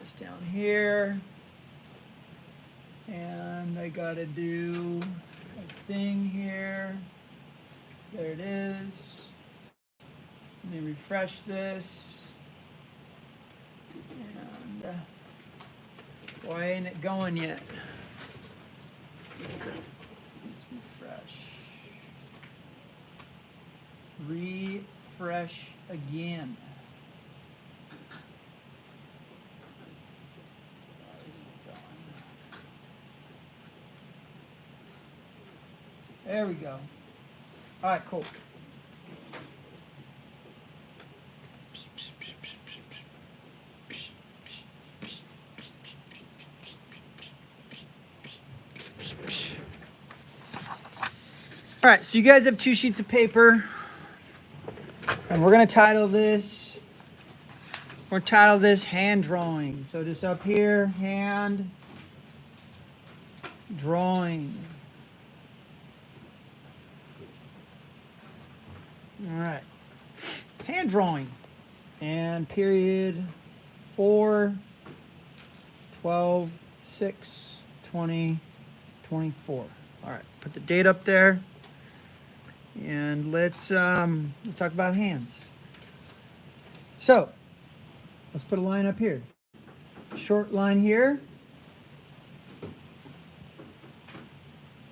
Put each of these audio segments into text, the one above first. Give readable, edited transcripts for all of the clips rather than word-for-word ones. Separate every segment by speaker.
Speaker 1: this down here. And I gotta do a thing here. There it is. Let me refresh this. And why ain't it going yet? Let's refresh. Refresh again. There we go. All right, cool. All right, so you guys have 2 sheets of paper, and we're gonna title this. We're gonna title this hand drawing. So just up here, hand drawing. All right, hand drawing, and period 4/12/6/2024. All right, put the date up there, and let's talk about hands. So let's put a line up here, short line here.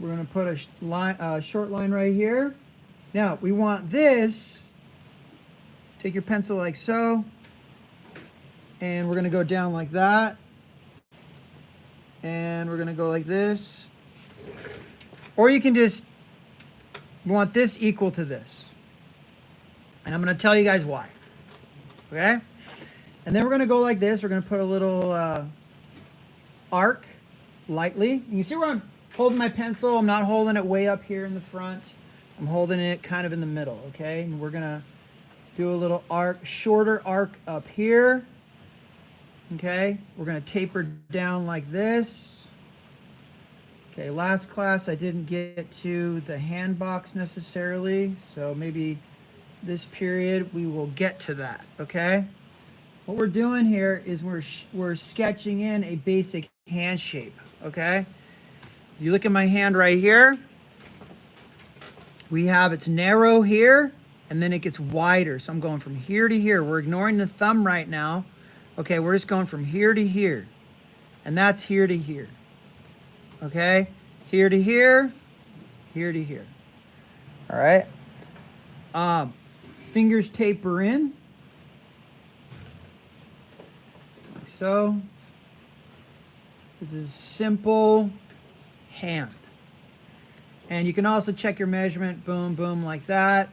Speaker 1: We're gonna put a short line right here. Now, we want this, take your pencil like so, and we're going to go down like that, and we're going to go like this, or you can just want this equal to this, and I'm going to tell you guys why, okay? And then we're going to go like this. We're going to put a little arc lightly. You see where I'm holding my pencil? I'm not holding it way up here in the front. I'm holding it kind of in the middle, okay? And we're gonna do a little arc, shorter arc up here, okay? We're gonna taper down like this. Okay, last class I didn't get to the hand box necessarily, so maybe this period we will get to that, okay? What we're doing here is we're sketching in a basic hand shape, okay? You look at my hand right here. We have, it's narrow here, and then it gets wider. So I'm going from here to here. We're ignoring the thumb right now. Okay, we're just going from here to here. And that's here to here. Okay? Here to here, here to here. All right? Fingers taper in. Like so. This is simple hand. And you can also check your measurement, boom, boom, like that.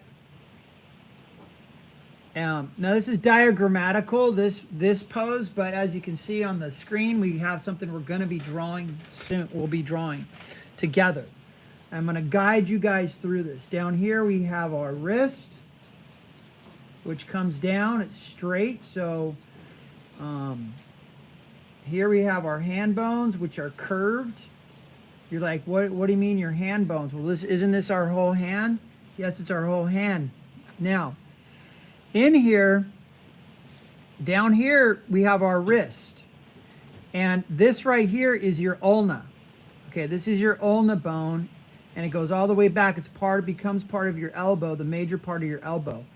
Speaker 1: Now this is diagrammatical, this pose, but as you can see on the screen, we have something we're gonna be drawing soon. We'll be drawing together. I'm gonna guide you guys through this. Down here we have our wrist, which comes down, it's straight. So here we have our hand bones, which are curved. You're like, what do you mean your hand bones? Well, isn't this our whole hand? Yes, it's our whole hand. Now, in here, down here, we have our wrist. And this right here is your ulna. Okay, this is your ulna bone, and it goes all the way back. It becomes part of your elbow, the major part of your elbow.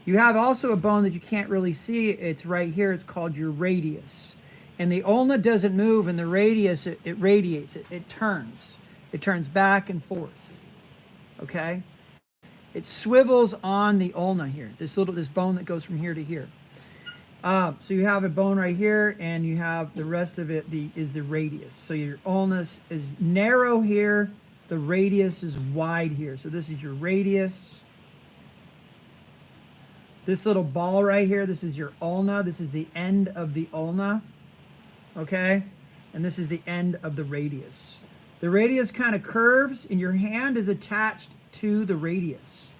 Speaker 1: You have also a bone that you can't really see. It's right here. It's called your radius. And the ulna doesn't move, and the radius, it radiates, it turns. It turns back and forth, okay? It swivels on the ulna here, this bone that goes from here to here. So you have a bone right here, and you have the rest of it is the radius. So your ulna is narrow here, the radius is wide here. So this is your radius. This little ball right here, this is your ulna. This is the end of the ulna. Okay, and this is the end of the radius. The radius kind of curves, and your hand is attached to the radius.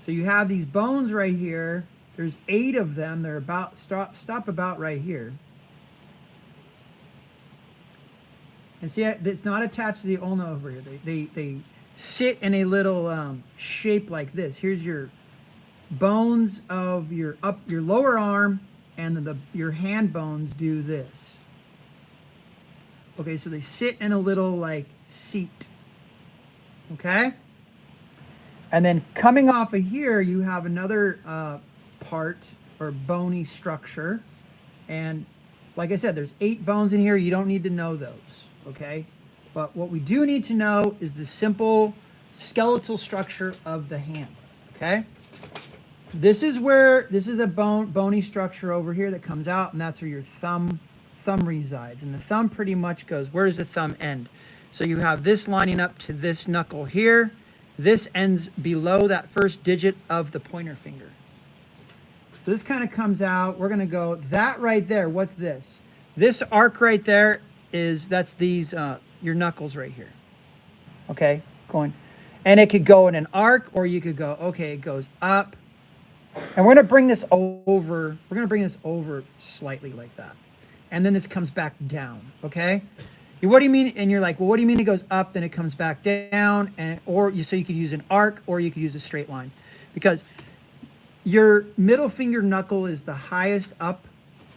Speaker 1: So you have these bones right here. There's 8 of them. They're about stop about right here. And see, it's not attached to the ulna over here. They sit in a little shape like this. Here's your bones of your lower arm, and your hand bones do this. Okay, so they sit in a little like seat. Okay? And then coming off of here, you have another part or bony structure. And like I said, there's 8 bones in here. You don't need to know those, okay? But what we do need to know is the simple skeletal structure of the hand, okay? This is a bony structure over here that comes out, and that's where your thumb resides. And the thumb pretty much goes, where does the thumb end? So you have this lining up to this knuckle here. This ends below that first digit of the pointer finger. So this kind of comes out. We're going to go, that right there, what's this? This arc right there that's these, your knuckles right here. Okay, going. And it could go in an arc, or you could go, okay, it goes up. And we're going to bring this over. We're going to bring this over slightly like that. And then this comes back down, okay? What do you mean? And you're like, well, what do you mean it goes up, then it comes back down? So you could use an arc, or you could use a straight line. Because your middle finger knuckle is the highest up,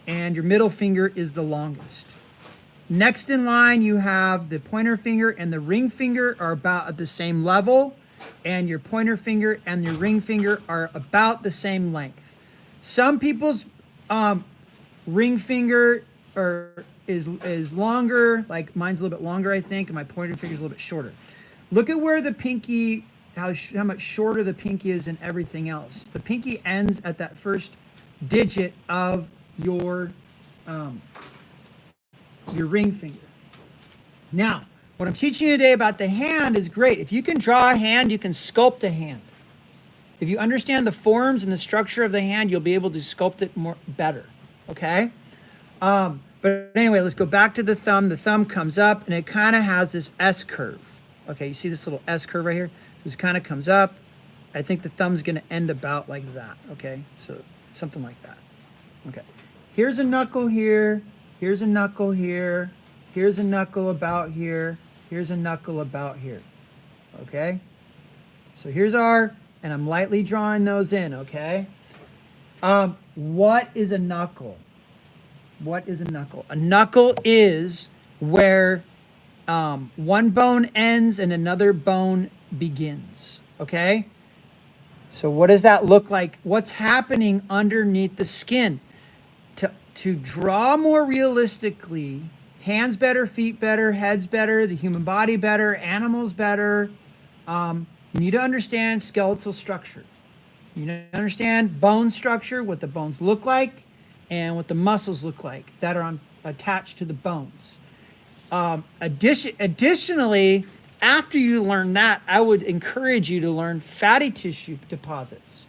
Speaker 1: and your middle finger is the longest. Next in line, you have the pointer finger and the ring finger are about at the same level, and your pointer finger and your ring finger are about the same length. Some people's ring finger is longer, like mine's a little bit longer, I think, and my pointer finger is a little bit shorter. Look at where the pinky, how much shorter the pinky is than everything else. The pinky ends at that first digit of your ring finger. Now, what I'm teaching you today about the hand is great. If you can draw a hand, you can sculpt a hand. If you understand the forms and the structure of the hand, you'll be able to sculpt it better, okay? But anyway, let's go back to the thumb. The thumb comes up, and it kind of has this S curve. Okay, you see this little S curve right here? This kind of comes up. I think the thumb's going to end about like that, okay? So something like that. Okay, here's a knuckle here. Here's a knuckle here. Here's a knuckle about here. Here's a knuckle about here. Okay? So here's our, and I'm lightly drawing those in, okay? What is a knuckle? What is a knuckle? A knuckle is where one bone ends and another bone begins, okay? So what does that look like? What's happening underneath the skin? To draw more realistically, hands better, feet better, heads better, the human body better, animals better, you need to understand skeletal structure. You need to understand bone structure, what the bones look like, and what the muscles look like that are attached to the bones. Additionally, after you learn that, I would encourage you to learn fatty tissue deposits.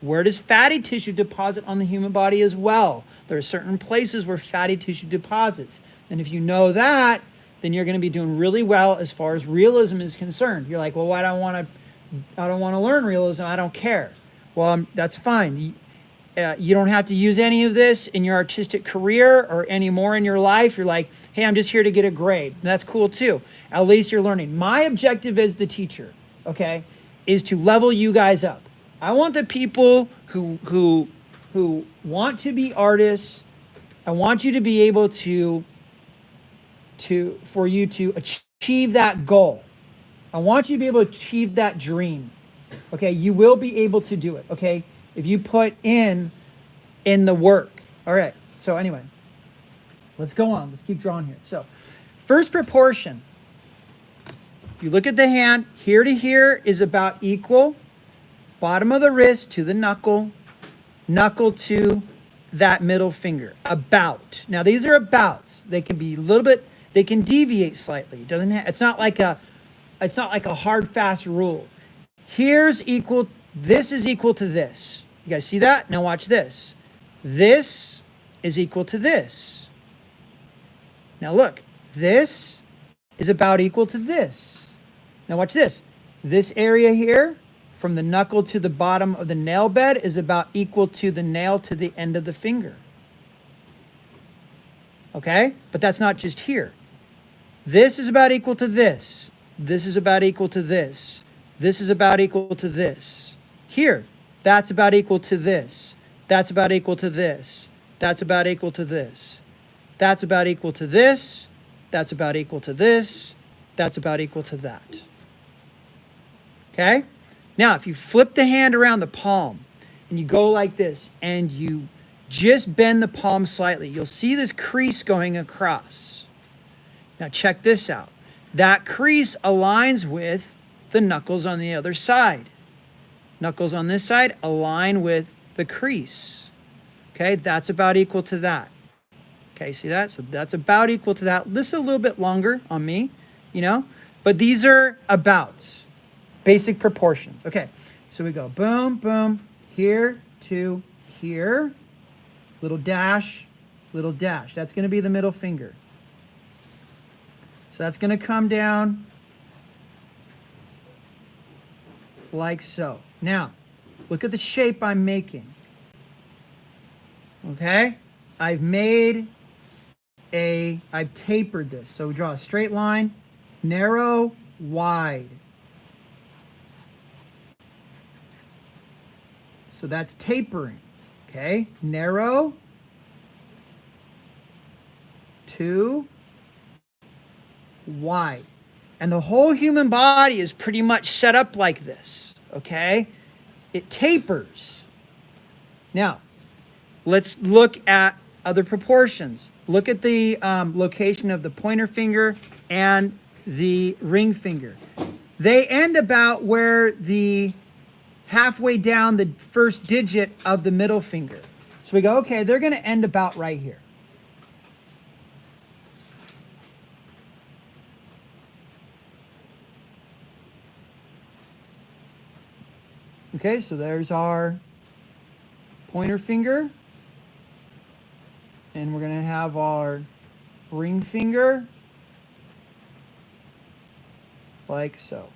Speaker 1: Where does fatty tissue deposit on the human body as well? There are certain places where fatty tissue deposits. And if you know that, then you're going to be doing really well as far as realism is concerned. You're like, well, I don't want to learn realism. I don't care. Well, that's fine. You don't have to use any of this in your artistic career or any more in your life. You're like, hey, I'm just here to get a grade. And that's cool too. At least you're learning. My objective as the teacher, okay, is to level you guys up. I want the people who want to be artists. I want you to be able for you to achieve that goal. I want you to be able to achieve that dream. Okay, you will be able to do it. Okay, if you put in the work. All right. So anyway, let's go on. Let's keep drawing here. So, first proportion. If you look at the hand, here to here is about equal. Bottom of the wrist to the knuckle, knuckle to that middle finger. About. Now these are abouts. They can be a little bit. They can deviate slightly. It doesn't. It's not like a hard fast rule. Here's equal. This is equal to this. You guys see that? Now watch this. This is equal to this. Now look. This is about equal to this. Now watch this. This area here, from the knuckle to the bottom of the nail bed, is about equal to the nail to the end of the finger. Okay? But that's not just here. This is about equal to this. This is about equal to this. This is about equal to this. Here, that's about equal to this. That's about equal to this. That's about equal to this. That's about equal to this. that's about equal to this, that's about equal to that. Okay? Now, if you flip the hand around the palm and you go like this and you just bend the palm slightly, you'll see this crease going across. Now, check this out. That crease aligns with the knuckles on the other side. Knuckles on this side align with the crease. Okay, that's about equal to that. Okay, see that? So that's about equal to that. This is a little bit longer on me, you know, but these are abouts, basic proportions. Okay, so we go boom, boom, here to here, little dash, little dash. That's going to be the middle finger. So that's going to come down like so. Now, look at the shape I'm making. Okay? I've tapered this. So we draw a straight line, narrow, wide. So that's tapering. Okay? Narrow to wide. And the whole human body is pretty much set up like this. Okay? It tapers. Now, let's look at other proportions. Look at the location of the pointer finger and the ring finger. They end about where the halfway down the first digit of the middle finger. So we go, okay, they're going to end about right here. Okay, so there's our pointer finger. And we're going to have our ring finger like so.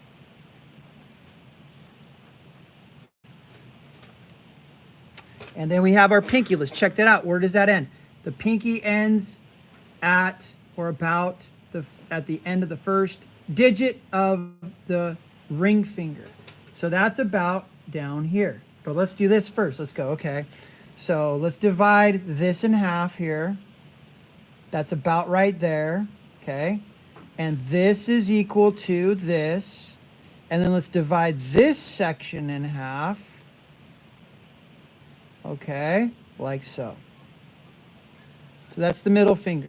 Speaker 1: And then we have our pinky. Let's check that out. Where does that end? The pinky ends at or about at the end of the first digit of the ring finger. So that's about down here. But let's do this first. Let's go. Okay. So let's divide this in half here. That's about right there. Okay. And this is equal to this. And then let's divide this section in half. Okay. Like so. So that's the middle finger.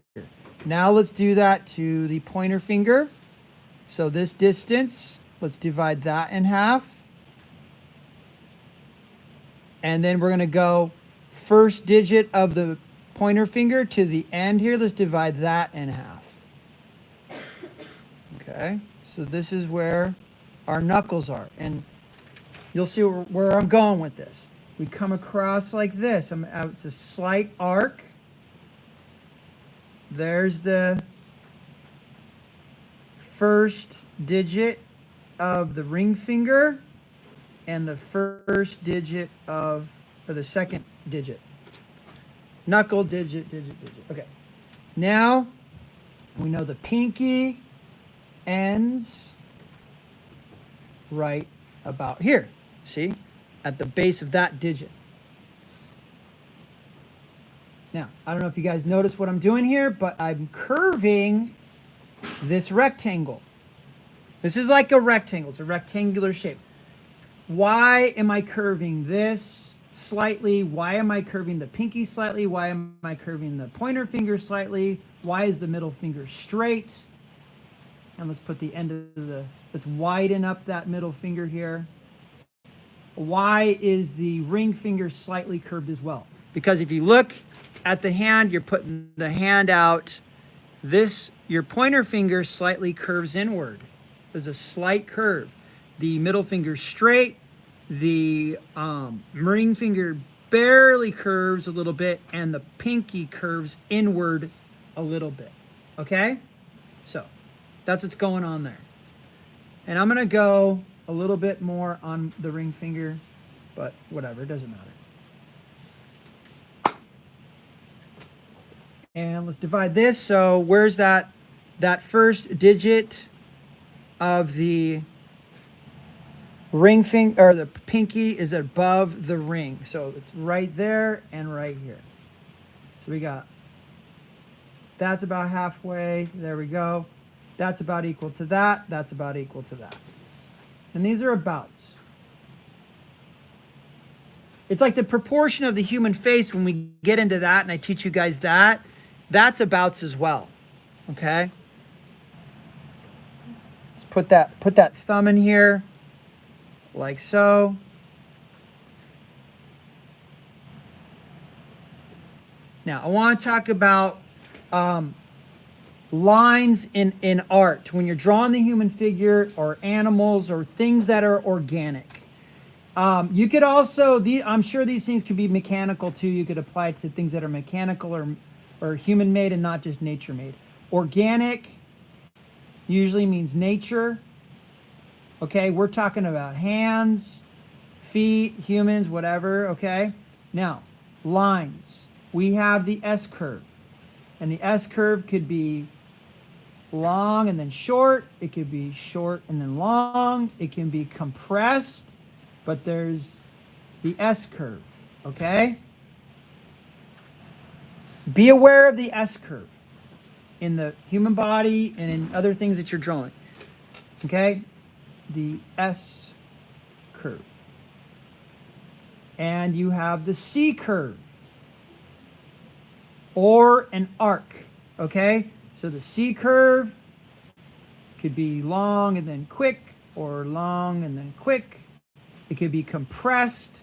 Speaker 1: Now let's do that to the pointer finger. So this distance, let's divide that in half. And then we're going to go first digit of the pointer finger to the end here. Let's divide that in half. Okay, so this is where our knuckles are. And you'll see where I'm going with this. We come across like this. It's a slight arc. There's the first digit of the ring finger. And the first digit or the second digit. Knuckle, digit. Okay. Now, we know the pinky ends right about here. See? At the base of that digit. Now, I don't know if you guys notice what I'm doing here, but I'm curving this rectangle. This is like a rectangle. It's a rectangular shape. Why am I curving this slightly? Why am I curving the pinky slightly? Why am I curving the pointer finger slightly? Why is the middle finger straight? And let's put the end of let's widen up that middle finger here. Why is the ring finger slightly curved as well? Because if you look at the hand, you're putting the hand out. Your pointer finger slightly curves inward. There's a slight curve. The middle finger straight, the ring finger barely curves a little bit, and the pinky curves inward a little bit. Okay? So that's what's going on there. And I'm going to go a little bit more on the ring finger, but whatever, it doesn't matter. And let's divide this. So where's that first digit of the ring finger, or the pinky is above the ring. So it's right there and right here. So we got That's about halfway. There we go. That's about equal to that. That's about equal to that. And these are abouts. It's like the proportion of the human face when we get into that, and I teach you guys that, that's abouts as well. Okay? Let's put that thumb in here, like so. Now, I want to talk about lines in art. When you're drawing the human figure or animals or things that are organic. You could also, I'm sure these things could be mechanical too. You could apply it to things that are mechanical or human made and not just nature made. Organic usually means nature. Okay, we're talking about hands, feet, humans, whatever, okay? Now, lines. We have the S curve. And the S curve could be long and then short. It could be short and then long. It can be compressed, but there's the S curve, okay? Be aware of the S curve in the human body and in other things that you're drawing, okay? The S curve. And you have the C curve or an arc, okay? So the C curve could be long and then quick, or long and then quick. It could be compressed.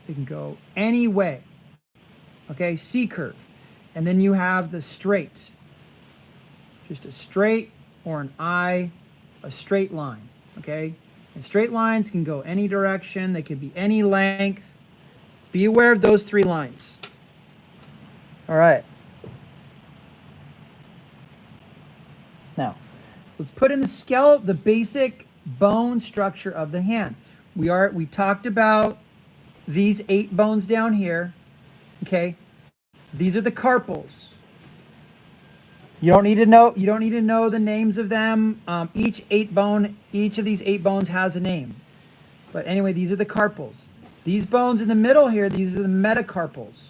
Speaker 1: It can go any way, okay? C curve. And then you have the straight. Just a straight or an I, a straight line, okay? And straight lines can go any direction. They could be any length. Be aware of those three lines. All right. Now, let's put in the basic bone structure of the hand. We talked about these 8 bones down here. Okay. These are the carpals. You don't need to know the names of them. Each of these 8 bones has a name. But anyway, these are the carpals. These bones in the middle here, these are the metacarpals.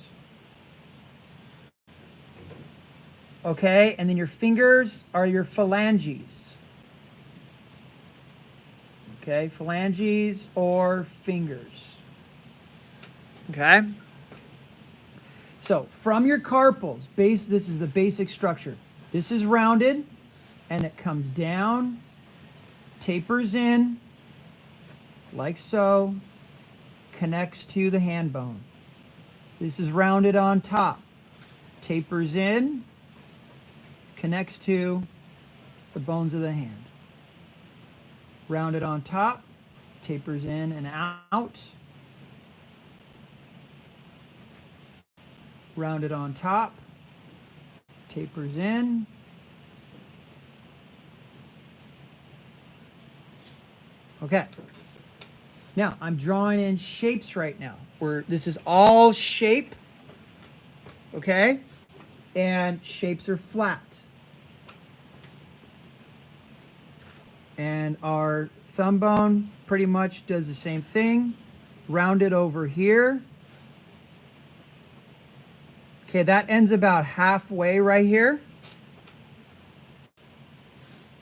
Speaker 1: Okay, and then your fingers are your phalanges. Okay, phalanges or fingers. Okay? So, from your carpals, this is the basic structure. This is rounded, and it comes down, tapers in, like so, connects to the hand bone. This is rounded on top, tapers in, connects to the bones of the hand. Rounded on top, tapers in and out. Rounded on top, tapers in. Okay. Now, I'm drawing in shapes right now. This is all shape. Okay? And shapes are flat. And our thumb bone pretty much does the same thing. Rounded over here. Okay, that ends about halfway right here.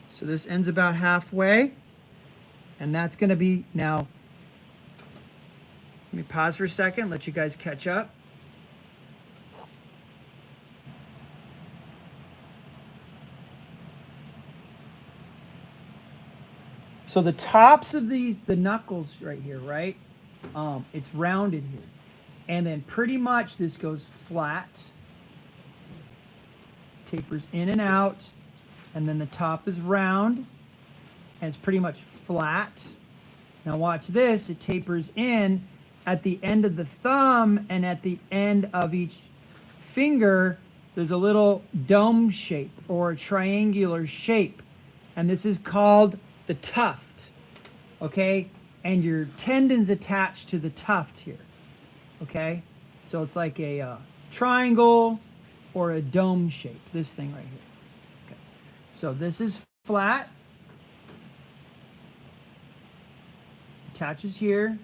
Speaker 1: So this ends about halfway. And that's going to be, now, let me pause for a second, let you guys catch up. So the tops of the knuckles right here, right? It's rounded here. And then pretty much this goes flat, tapers in and out, and then the top is round, and it's pretty much flat. Now watch this, it tapers in at the end of the thumb, and at the end of each finger, there's a little dome shape or a triangular shape. And this is called the tuft, okay? And your tendons attached to the tuft here, okay? So it's like a triangle or a dome shape, this thing right here. Okay. So this is flat, attaches here,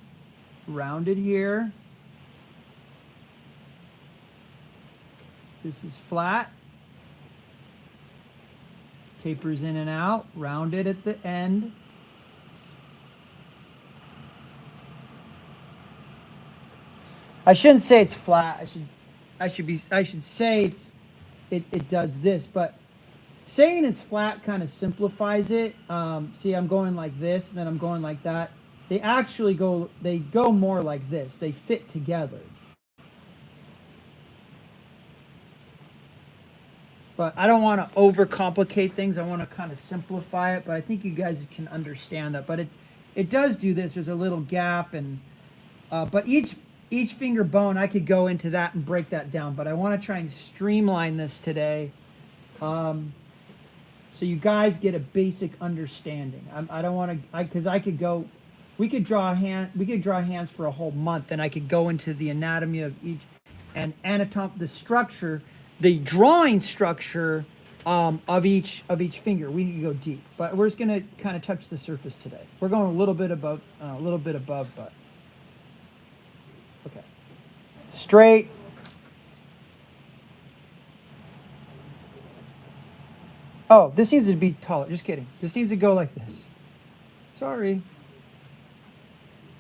Speaker 1: rounded here. This is flat, tapers in and out, rounded at the end. I shouldn't say it's flat. I should say it does this, but saying it's flat kind of simplifies it. See, I'm going like this, and then I'm going like that. They actually go more like this. They fit together. But I don't want to overcomplicate things. I want to kind of simplify it, but I think you guys can understand that. But it does do this. There's a little gap, and but each finger bone, I could go into that and break that down, but I want to try and streamline this today, so you guys get a basic understanding. I don't want to, because we could draw hands for a whole month, and I could go into the anatomy of each and the structure, the drawing structure of each finger. We could go deep, but we're just gonna kind of touch the surface today. We're going a little bit above, but. Okay. Straight. Oh, this needs to be taller. Just kidding. This needs to go like this. Sorry.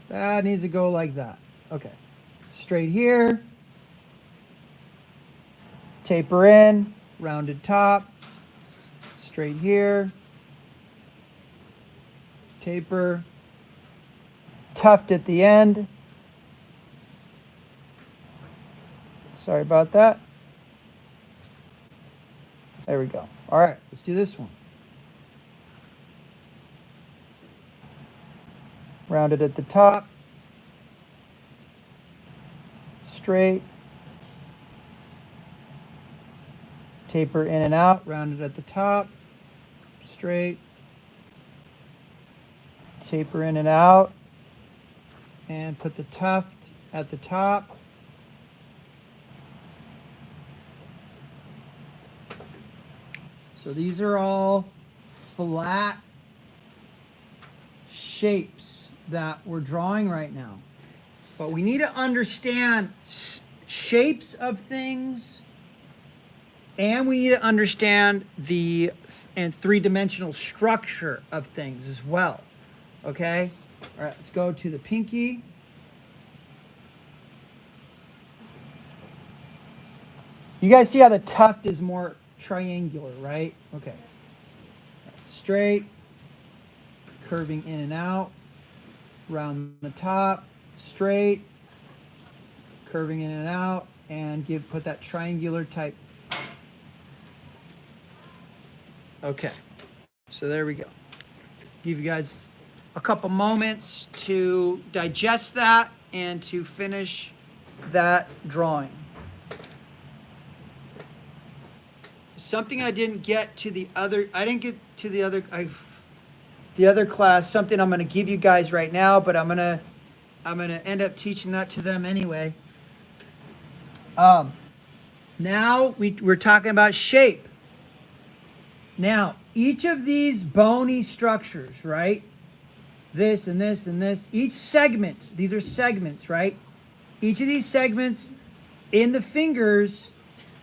Speaker 1: That needs to go like that. Okay. Straight here. Taper in. Rounded top. Straight here. Taper. Tuft at the end. Sorry about that. There we go. All right, let's do this one. Rounded at the top. Straight. Taper in and out, rounded at the top. Straight. Taper in and out. And put the tuft at the top. So these are all flat shapes that we're drawing right now. But we need to understand shapes of things, and we need to understand the three-dimensional structure of things as well. Okay? All right, let's go to the pinky. You guys see how the tuft is more triangular, right? Okay. Straight, curving in and out, round the top, straight, curving in and out, and put that triangular type. Okay. So there we go. Give you guys a couple moments to digest that and to finish that drawing. Something I didn't get to the other class, something I'm going to give you guys right now, but I'm going to end up teaching that to them anyway. Now we're talking about shape. Now, each of these bony structures, right? This and this and this, each segment, these are segments, right? Each of these segments in the fingers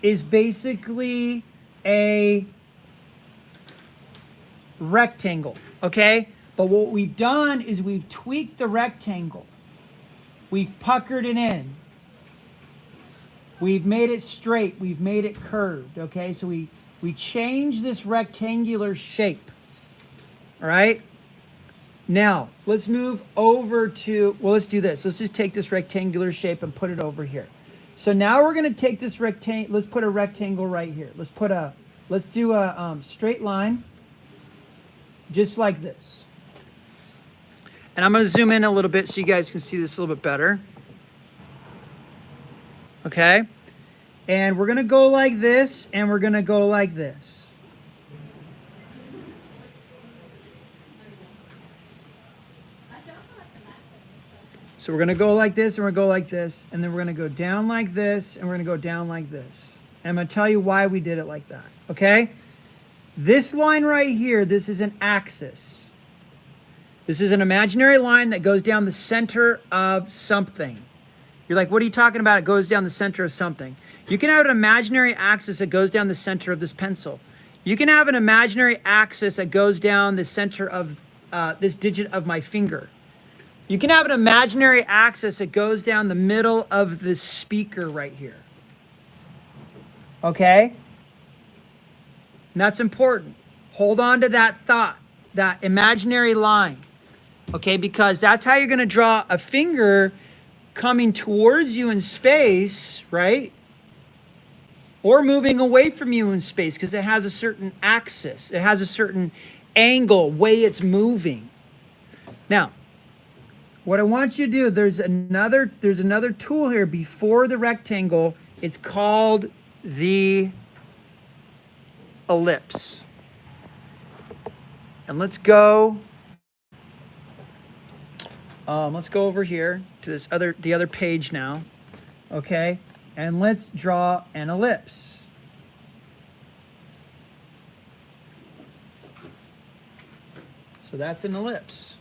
Speaker 1: is basically a rectangle, okay? But what we've done is we've tweaked the rectangle. We've puckered it in. We've made it straight. We've made it curved, okay? So we changed this rectangular shape, all right? Now, let's move over to, well, let's do this. Let's just take this rectangular shape and put it over here. So now we're going to take this rectangle, let's put a rectangle right here. Let's do a straight line, just like this. And I'm going to zoom in a little bit so you guys can see this a little bit better. Okay? And we're going to go like this, and we're going to go like this. So we're going to go like this, and we're going to go like this, and then we're going to go down like this, and we're going to go down like this. And I'm going to tell you why we did it like that, okay? This line right here, this is an axis. This is an imaginary line that goes down the center of something. You're like, what are you talking about? It goes down the center of something. You can have an imaginary axis that goes down the center of this pencil. You can have an imaginary axis that goes down the center of this digit of my finger. You can have an imaginary axis that goes down the middle of the speaker right here. Okay? And that's important. Hold on to that thought, that imaginary line. Okay? Because that's how you're going to draw a finger coming towards you in space, right? Or moving away from you in space, because it has a certain axis. It has a certain angle, way it's moving. Now, what I want you to do, there's another tool here before the rectangle. It's called the ellipse. And let's go over here to the other page now. Okay? And let's draw an ellipse. So that's an ellipse.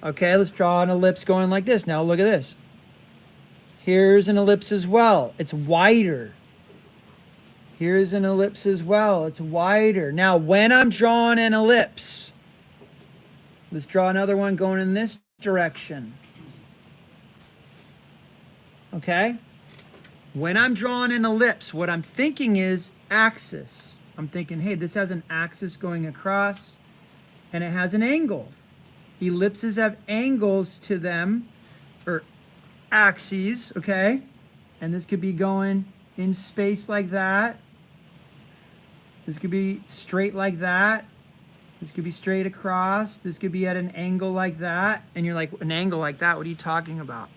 Speaker 1: Okay, let's draw an ellipse going like this. Now look at this. Here's an ellipse as well. It's wider. Here's an ellipse as well. It's wider. Now, when I'm drawing an ellipse, let's draw another one going in this direction. Okay? When I'm drawing an ellipse, what I'm thinking is axis. I'm thinking, hey, this has an axis going across, and it has an angle. Ellipses have angles to them, or axes, okay? And this could be going in space like that. This could be straight like that. This could be straight across. This could be at an angle like that. And you're like, an angle like that? What are you talking about?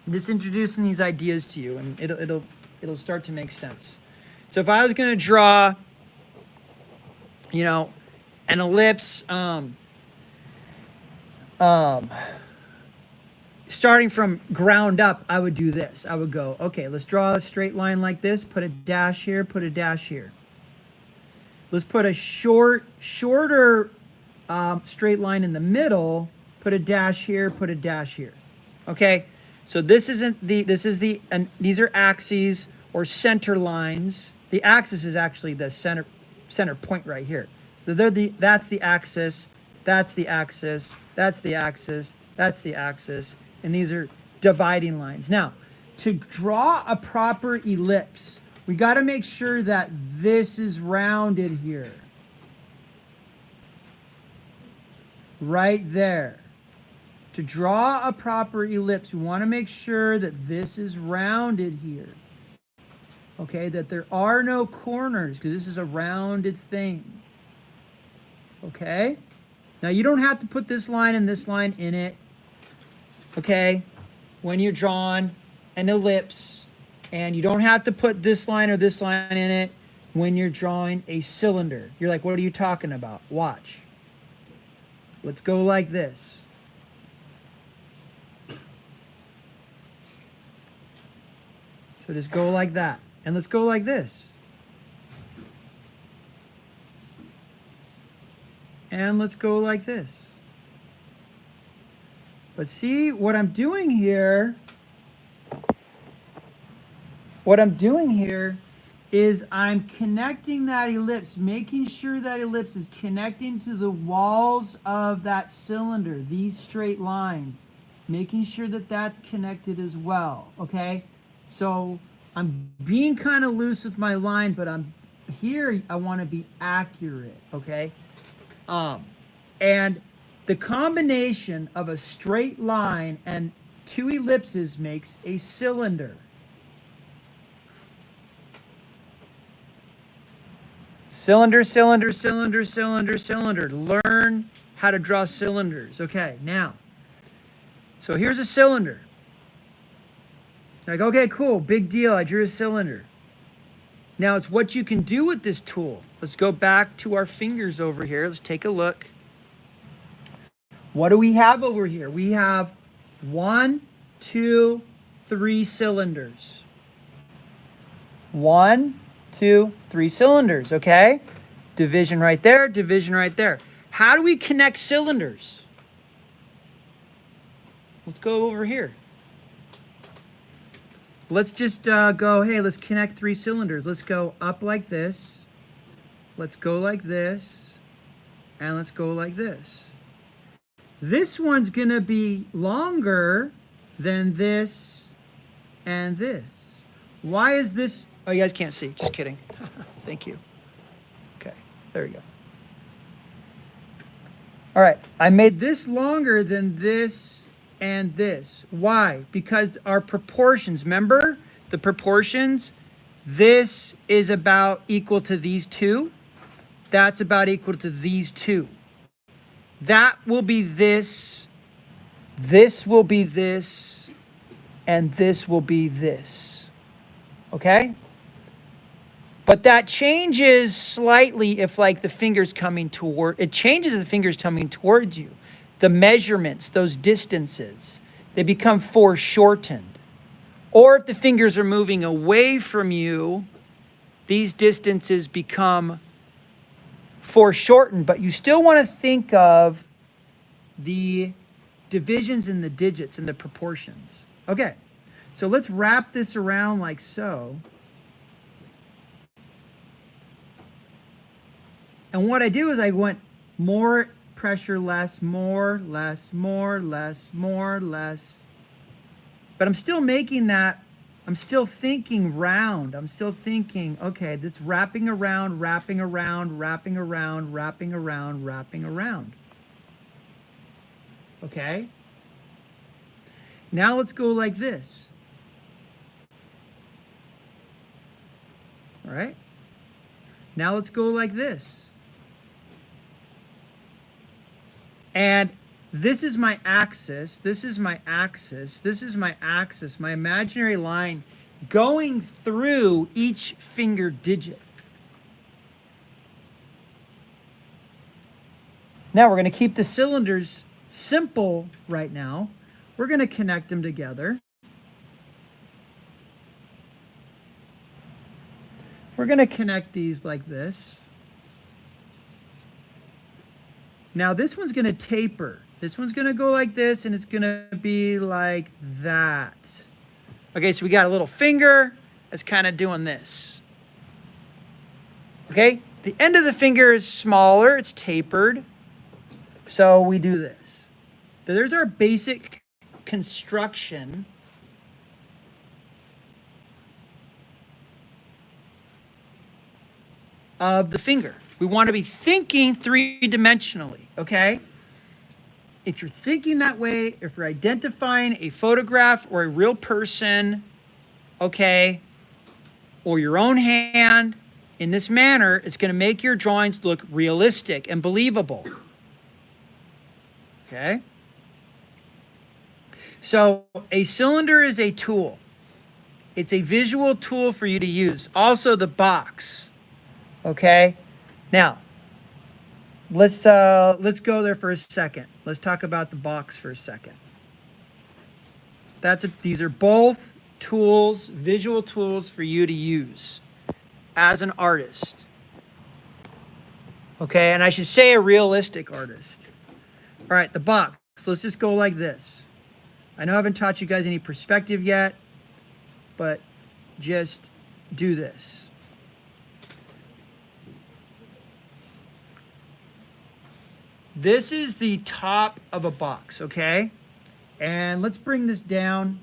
Speaker 1: I'm just introducing these ideas to you, and it'll start to make sense. So if I was going to draw, you know, an ellipse, starting from ground up, I would do this. I would go, okay, let's draw a straight line like this. Put a dash here. Put a dash here. Let's put a shorter straight line in the middle. Put a dash here. Put a dash here. Okay. So these are axes or center lines. The axis is actually the center point right here. So that's the axis, that's the axis, that's the axis, that's the axis, and these are dividing lines. Now, to draw a proper ellipse, we got to make sure that this is rounded here. Right there. To draw a proper ellipse, we want to make sure that this is rounded here. Okay, that there are no corners, because this is a rounded thing. Okay? Now, you don't have to put this line and this line in it. Okay? When you're drawing an ellipse, and you don't have to put this line or this line in it when you're drawing a cylinder. You're like, what are you talking about? Watch. Let's go like this. So just go like that. And let's go like this. And let's go like this. But see, what I'm doing here is I'm connecting that ellipse, making sure that ellipse is connecting to the walls of that cylinder, these straight lines, making sure that that's connected as well, okay? So I'm being kind of loose with my line, but I want to be accurate, okay? And the combination of a straight line and two ellipses makes a cylinder. Cylinder, cylinder, cylinder, cylinder, cylinder. Learn how to draw cylinders. Okay, now, so here's a cylinder. Like, okay, cool, big deal, I drew a cylinder. Now it's what you can do with this tool. Let's go back to our fingers over here. Let's take a look. What do we have over here? We have 1, 2, 3 cylinders. 1, 2, 3 cylinders, okay? Division right there, division right there. How do we connect cylinders? Let's go over here. Let's just go, hey, let's connect 3 cylinders. Let's go up like this. let's go like this, and let's go like this. This one's gonna be longer than this and this. Why is this? Oh, you guys can't see, just kidding. Thank you. Okay, there we go. All right, I made this longer than this and this. Why? Because our proportions, remember the proportions? This is about equal to these two. That's about equal to these two. That will be this will be this, and this will be this. Okay? But that changes slightly if like the finger's coming toward, it changes if the finger's coming towards you. The measurements, those distances, they become foreshortened. Or if the fingers are moving away from you, these distances become foreshortened, but you still want to think of the divisions and the digits and the proportions. Okay, so let's wrap this around like so. And what I do is I went more pressure, less, more, less, more, less, more, less. But I'm still making that, I'm still thinking round. I'm still thinking, okay, this wrapping around, wrapping around, wrapping around, wrapping around, wrapping around. Okay? Now let's go like this. All right? Now let's go like this. And this is my axis, this is my axis, this is my axis, my imaginary line going through each finger digit. Now we're going to keep the cylinders simple right now. We're going to connect them together. We're going to connect these like this. Now this one's going to taper. This one's going to go like this, and it's going to be like that. Okay, so we got a little finger that's kind of doing this. Okay, the end of the finger is smaller, it's tapered. So we do this. So there's our basic construction. Of the finger. We want to be thinking three-dimensionally, okay? If you're thinking that way, if you're identifying a photograph or a real person, okay, or your own hand in this manner, it's going to make your drawings look realistic and believable. Okay? So a cylinder is a tool. It's a visual tool for you to use. Also the box. Okay? Now, let's go there for a second. Let's talk about the box for a second. These are both tools, visual tools for you to use as an artist. Okay, and I should say a realistic artist. All right, the box. So let's just go like this. I know I haven't taught you guys any perspective yet, but just do this. This is the top of a box, okay? And let's bring this down.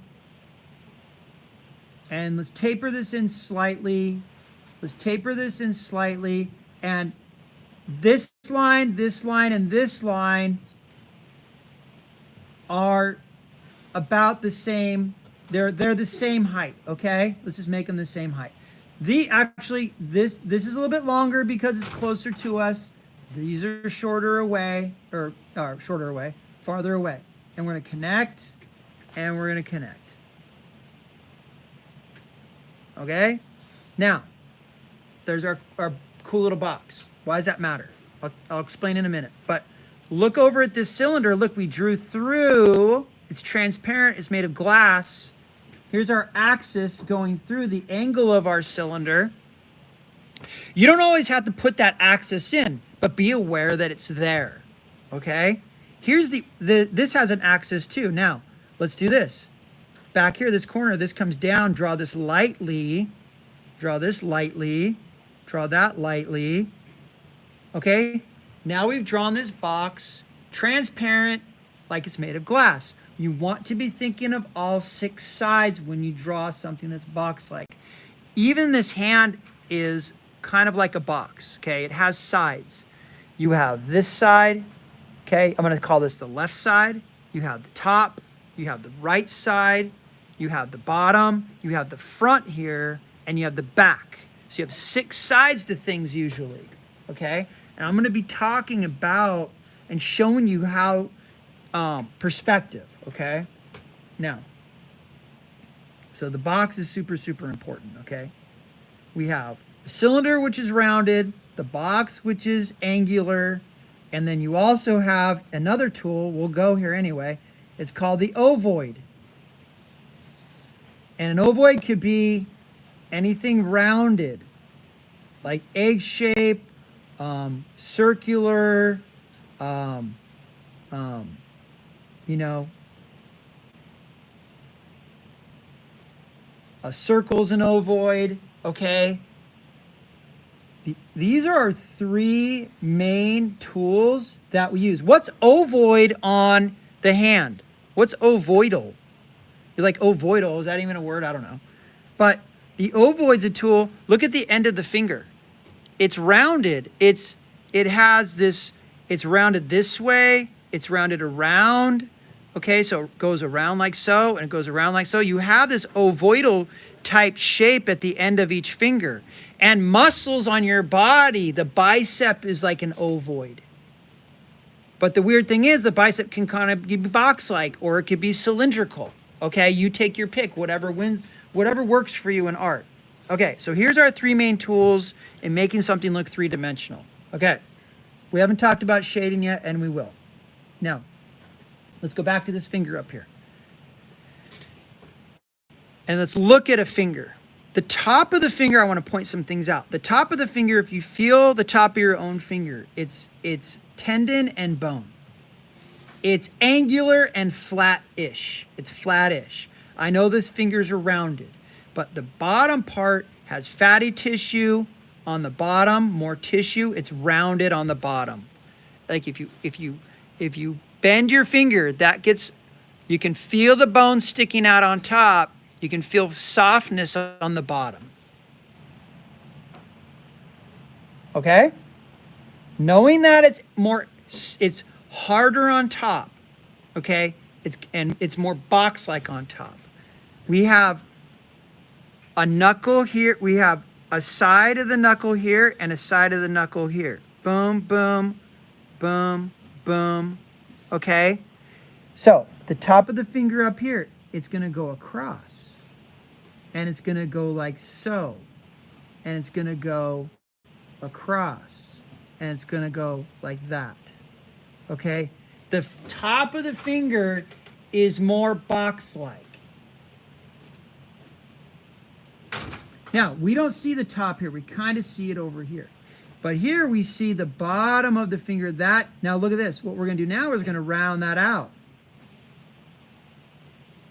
Speaker 1: And let's taper this in slightly. Let's taper this in slightly. And this line, and this line are about the same. They're the same height, okay? Let's just make them the same height. This is a little bit longer because it's closer to us. These are shorter away, farther away. And we're gonna connect, and we're gonna connect. Okay? Now, there's our cool little box. Why does that matter? I'll explain in a minute. But look over at this cylinder. Look, we drew through. It's transparent, it's made of glass. Here's our axis going through the angle of our cylinder. You don't always have to put that axis in, but be aware that it's there, okay? Here's this has an axis too. Now, let's do this. Back here, this corner, this comes down, draw this lightly, draw this lightly, draw that lightly, Okay, now we've drawn this box transparent like it's made of glass. You want to be thinking of all 6 sides when you draw something that's box-like. Even this hand is kind of like a box, okay? It has sides. You have this side, okay? I'm gonna call this the left side. You have the top, you have the right side, you have the bottom, you have the front here, and you have the back. So you have 6 sides to things usually, okay? And I'm gonna be talking about and showing you how perspective, okay? Now, so the box is super, super important, okay? We have the cylinder, which is rounded, the box, which is angular, and then you also have another tool, we'll go here anyway, it's called the ovoid. And an ovoid could be anything rounded, like egg shape, circular, you know, a circle's an ovoid, okay? These are our 3 main tools that we use. What's ovoid on the hand? What's ovoidal? You're like, ovoidal, is that even a word? I don't know. But the ovoid's a tool. Look at the end of the finger. It's rounded. It has this, it's rounded this way. It's rounded around. Okay, so it goes around like so, and it goes around like so. You have this ovoidal type shape at the end of each finger. And muscles on your body, the bicep is like an ovoid. But the weird thing is the bicep can kind of be box-like, or it could be cylindrical. Okay, you take your pick, whatever wins, whatever works for you in art. Okay, so here's our 3 main tools in making something look 3-dimensional. Okay, we haven't talked about shading yet, and we will. Now, let's go back to this finger up here. And let's look at a finger. The top of the finger, I want to point some things out. The top of the finger, if you feel the top of your own finger, it's tendon and bone. It's angular and flat-ish. It's flat-ish. I know these fingers are rounded, but the bottom part has fatty tissue on the bottom, more tissue. It's rounded on the bottom. Like if you bend your finger, that gets, you can feel the bone sticking out on top. You can feel softness on the bottom. Okay? Knowing that it's harder on top. Okay? It's more box-like on top. We have a knuckle here. We have a side of the knuckle here and a side of the knuckle here. Boom, boom, boom, boom. Okay? So, the top of the finger up here, it's going to go across. And it's going to go like so. And it's going to go across. And it's going to go like that. Okay? The top of the finger is more box-like. Now, we don't see the top here. We kind of see it over here. But here we see the bottom of the finger. Now look at this. What we're going to do now is we're going to round that out.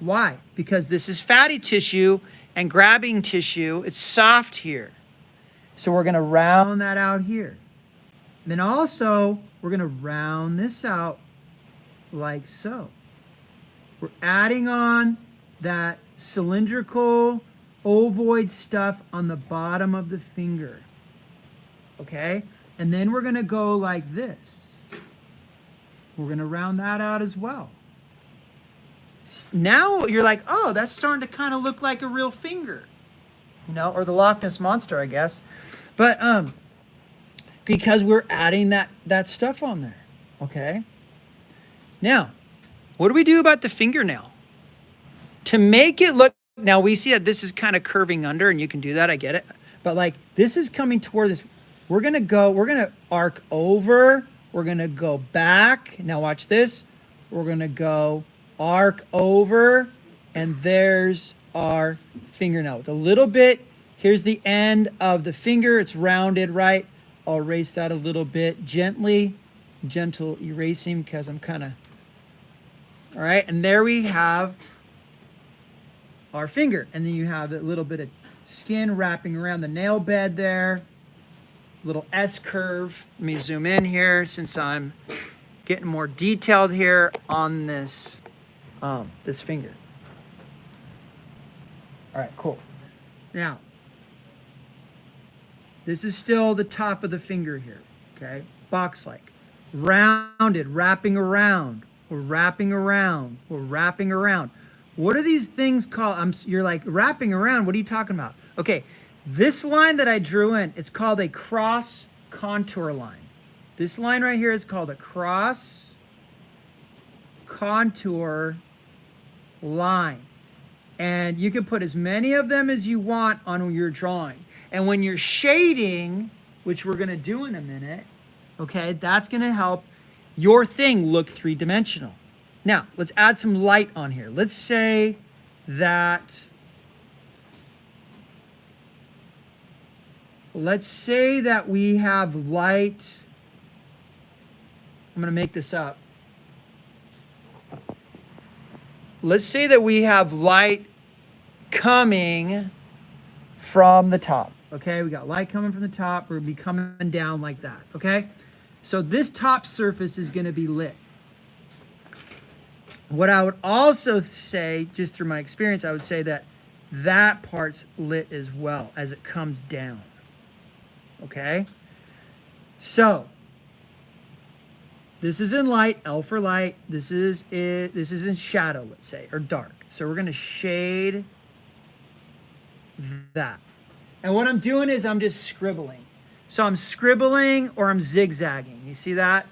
Speaker 1: Why? Because this is fatty tissue and grabbing tissue. It's soft here. So we're going to round that out here. And then also, we're going to round this out like so. We're adding on that cylindrical ovoid stuff on the bottom of the finger. Okay? And then we're going to go like this. We're going to round that out as well. Now you're like, oh, that's starting to kind of look like a real finger. You know, or the Loch Ness Monster, I guess. But because we're adding that stuff on there. Okay? Now, what do we do about the fingernail? To make it look, now we see that this is kind of curving under, and you can do that, I get it. But like, this is coming toward this. We're going to arc over. We're going to go back. Now watch this. We're going to go arc over, and there's our fingernail. With a little bit, here's the end of the finger. It's rounded, right? I'll erase that a little bit gently. Gentle erasing because I'm kind of, all right? And there we have our finger. And then you have a little bit of skin wrapping around the nail bed there. little S curve. Let me zoom in here since I'm getting more detailed here on this, this finger. All right, cool. Now, this is still the top of the finger here, okay? Box-like. Rounded, wrapping around. We're wrapping around. We're wrapping around. What are these things called? You're like, wrapping around, what are you talking about? Okay, this line that I drew in, it's called a cross contour line. This line right here is called a cross contour line. And you can put as many of them as you want on your drawing. And when you're shading, which we're going to do in a minute, okay, that's going to help your thing look three-dimensional. Now, let's add some light on here. Let's say that we have light. I'm going to make this up. Let's say that we have light coming from the top. Okay, we got light coming from the top. We're going to be coming down like that. Okay, so this top surface is going to be lit. What I would also say, just through my experience, I would say that that part's lit as well as it comes down. Okay, so this is in light, L for light. This is in shadow, let's say, or dark. So we're going to shade that. And what I'm doing is I'm just scribbling. So I'm scribbling or I'm zigzagging. You see that?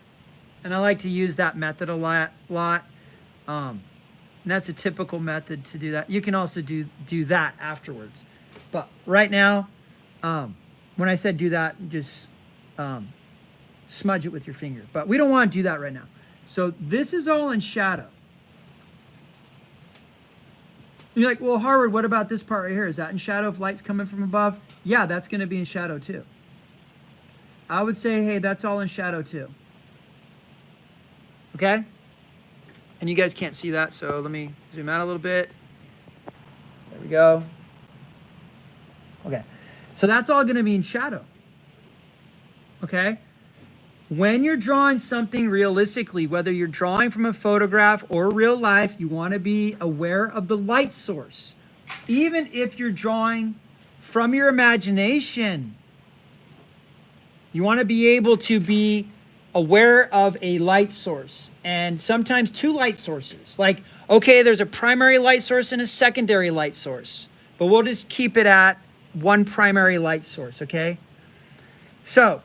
Speaker 1: And I like to use that method a lot. And that's a typical method to do that. You can also do that afterwards. But right now, when I said do that, just smudge it with your finger. But we don't want to do that right now. So this is all in shadow. You're like, well, Harvard, what about this part right here? Is that in shadow if light's coming from above? Yeah, that's going to be in shadow too. I would say, hey, that's all in shadow too. Okay? And you guys can't see that, so let me zoom out a little bit. There we go. Okay. So that's all going to be in shadow. Okay? When you're drawing something realistically, whether you're drawing from a photograph or real life, you want to be aware of the light source. Even if you're drawing from your imagination, you want to be able to be aware of a light source, and sometimes two light sources. Like, okay, there's a primary light source and a secondary light source, but we'll just keep it at one primary light source, okay? So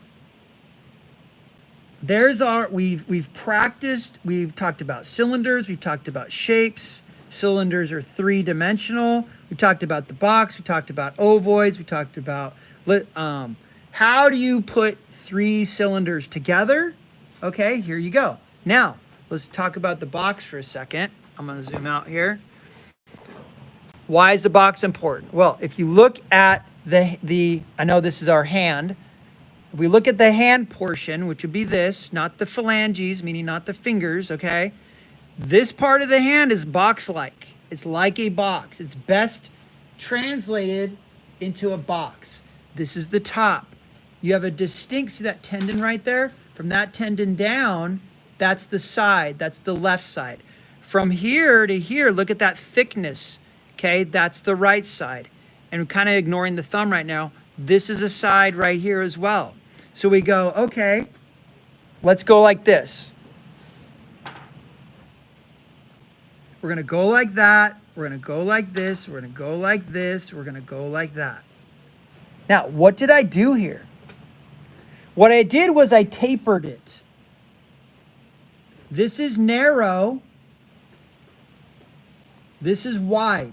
Speaker 1: there's our, we've practiced, we've talked about cylinders, we've talked about shapes. Cylinders are three-dimensional. We talked about the box, we talked about ovoids, we talked about how do you put three cylinders together? Okay, here you go. Now, let's talk about the box for a second. I'm going to zoom out here. Why is the box important? Well, if you look at the I know this is our hand. If we look at the hand portion, which would be this, not the phalanges, meaning not the fingers, okay? This part of the hand is box-like. It's like a box. It's best translated into a box. This is the top. You have a distinct, see that tendon right there? From that tendon down, that's the side. That's the left side. From here to here, look at that thickness. Okay, that's the right side. And we're kind of ignoring the thumb right now. This is a side right here as well. So we go, okay, let's go like this. We're going to go like that. We're going to go like this. We're going to go like this. We're going to go like that. Now, what did I do here? What I did was I tapered it. This is narrow. This is wide.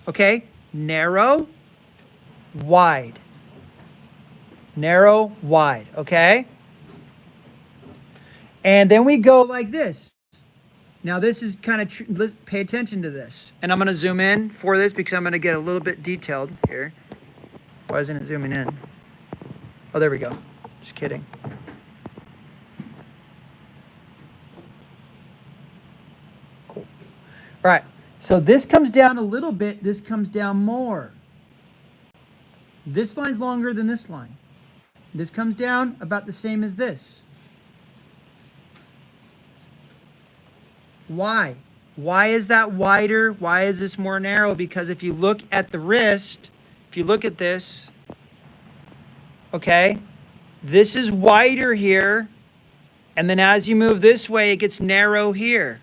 Speaker 1: Okay? Narrow, wide. Narrow, wide. Okay? And then we go like this. Now this is kind of, pay attention to this. And I'm going to zoom in for this because I'm going to get a little bit detailed here. Why isn't it zooming in? Oh, there we go. Just kidding. Cool. All right. So this comes down a little bit. This comes down more. This line's longer than this line. This comes down about the same as this. Why? Why is that wider? Why is this more narrow? Because if you look at the wrist, if you look at this, okay, this is wider here. And then as you move this way, it gets narrow here.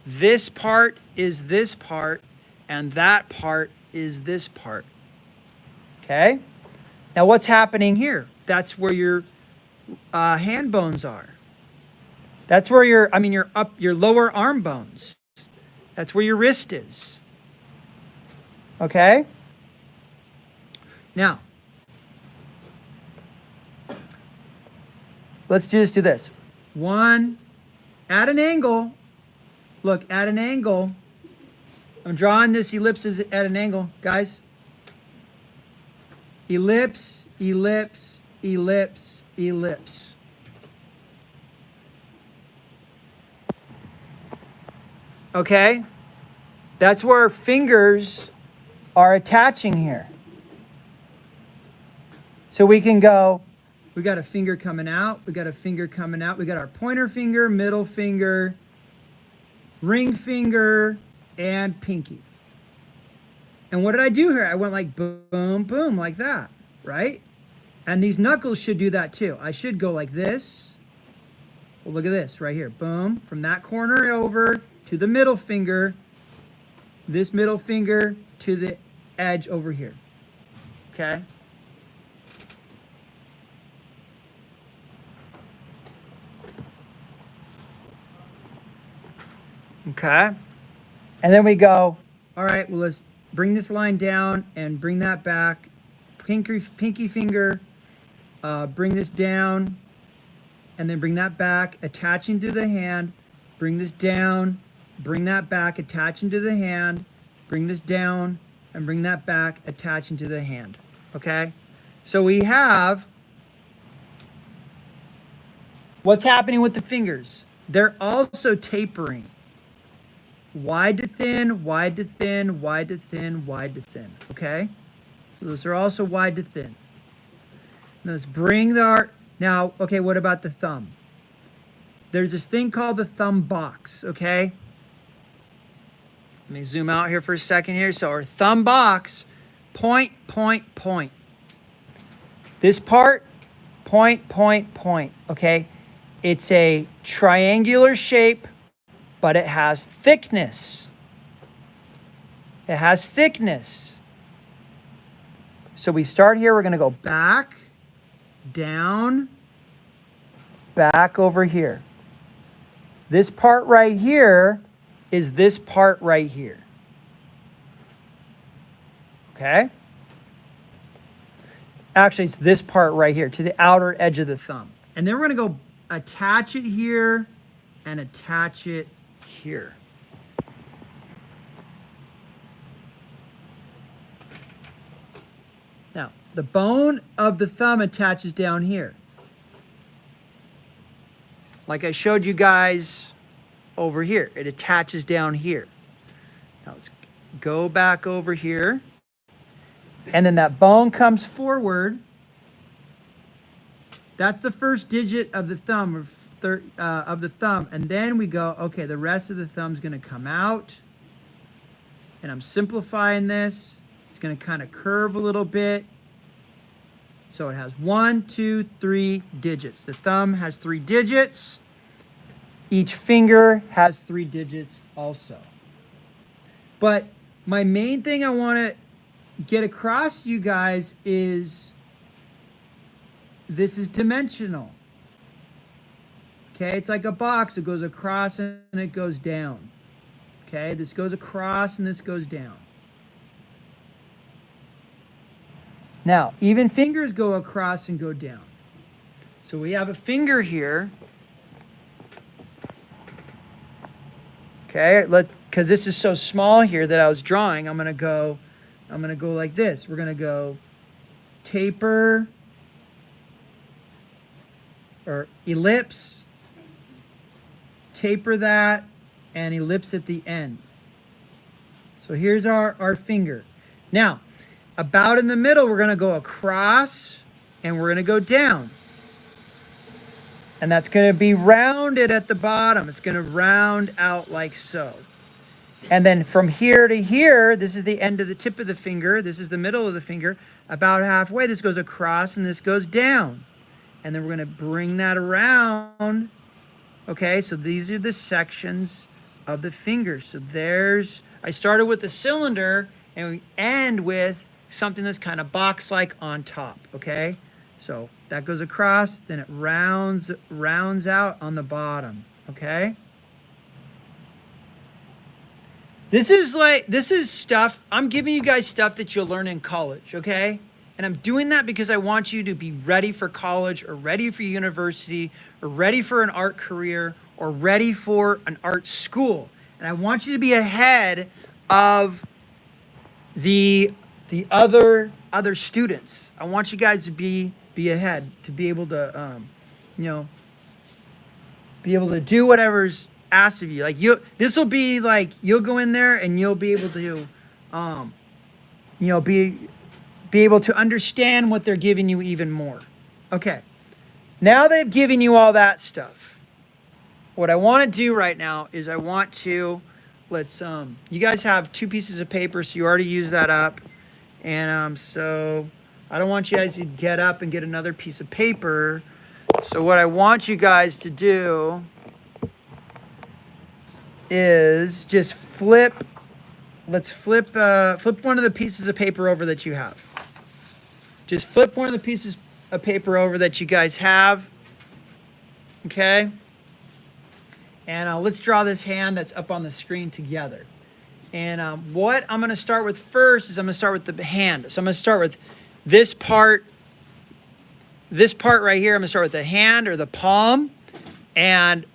Speaker 1: This part is this part, and that part is this part. Okay? Now what's happening here? That's where your hand bones are. That's where your lower arm bones. That's where your wrist is. Okay? Now, let's just do this. One, at an angle. Look, at an angle. I'm drawing this ellipsis at an angle, guys. Ellipse, ellipse, ellipse, ellipse. Okay? That's where fingers are attaching here. So we can go, we got a finger coming out, we got a finger coming out, we got our pointer finger, middle finger, ring finger, and pinky. And what did I do here? I went like boom, boom, like that, right? And these knuckles should do that too. I should go like this. Well, look at this right here. Boom, from that corner over to the middle finger, this middle finger to the edge over here, okay? Okay. And then we go, all right, well, let's bring this line down and bring that back. Pinky finger, bring this down, and then bring that back, attaching to the hand. Bring this down, bring that back, attaching to the hand. Bring this down, and bring that back, attaching to the hand. Okay? So we have, what's happening with the fingers? They're also tapering. Wide to thin, wide to thin, wide to thin, wide to thin, okay? So those are also wide to thin. Now let's bring now, okay, what about the thumb? There's this thing called the thumb box, okay? Let me zoom out here for a second here. So our thumb box, point, point, point. This part, point, point, point, okay? It's a triangular shape, but it has thickness. It has thickness. So we start here, we're gonna go back, down, back over here. This part right here is this part right here. Okay? Actually, it's this part right here to the outer edge of the thumb. And then we're gonna go attach it here and attach it here. Now, the bone of the thumb attaches down here. Like I showed you guys over here. It attaches down here. Now let's go back over here. And then that bone comes forward. That's the first digit of the thumb, and then we go, okay, the rest of the thumb's gonna come out. And I'm simplifying this. It's gonna kind of curve a little bit. So it has 1, 2, 3 digits. The thumb has 3 digits. Each finger has 3 digits also. But my main thing I wanna get across to you guys is this is dimensional. Okay, it's like a box. It goes across and it goes down. Okay, this goes across and this goes down. Now, even fingers go across and go down. So we have a finger here. Okay, because this is so small here that I was drawing, I'm gonna go like this. We're gonna go taper or ellipse, taper that, and ellipse at the end. So here's our finger. Now, about in the middle, we're gonna go across and we're going to go down. And that's going to be rounded at the bottom. It's going to round out like so. And then from here to here, this is the end of the tip of the finger. This is the middle of the finger. About halfway, this goes across and this goes down. And then we're going to bring that around. Okay, so these are the sections of the fingers. So I started with the cylinder and we end with something that's kind of box-like on top, okay? So that goes across, then it rounds out on the bottom, okay? This is stuff, I'm giving you guys stuff that you'll learn in college, okay? And I'm doing that because I want you to be ready for college or ready for university or ready for an art career or ready for an art school. And I want you to be ahead of the other students. I want you guys to be ahead, to be able to be able to do whatever's asked of you. Like this will be like you'll go in there and you'll be able to be able to understand what they're giving you even more. Okay. Now they've given you all that stuff. What I want to do right now is I want to you guys have 2 pieces of paper, so you already used that up. And so I don't want you guys to get up and get another piece of paper. So what I want you guys to do is just flip one of the pieces of paper over that you have. Just flip one of the pieces of paper over that you guys have. Okay? And let's draw this hand that's up on the screen together. And what I'm going to start with first is I'm going to start with the hand. So I'm going to start with this part right here. I'm going to start with the hand or the palm and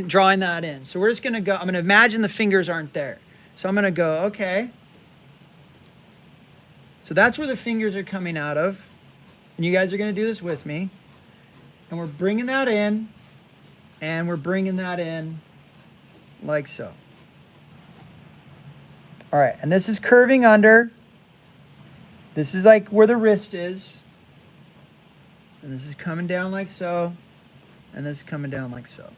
Speaker 1: drawing that in. So we're just going to go, I'm going to imagine the fingers aren't there. So I'm going to go, okay. So that's where the fingers are coming out of. And you guys are going to do this with me. And we're bringing that in. And we're bringing that in like so. All right, and this is curving under. This is like where the wrist is. And this is coming down like so. And this is coming down like so.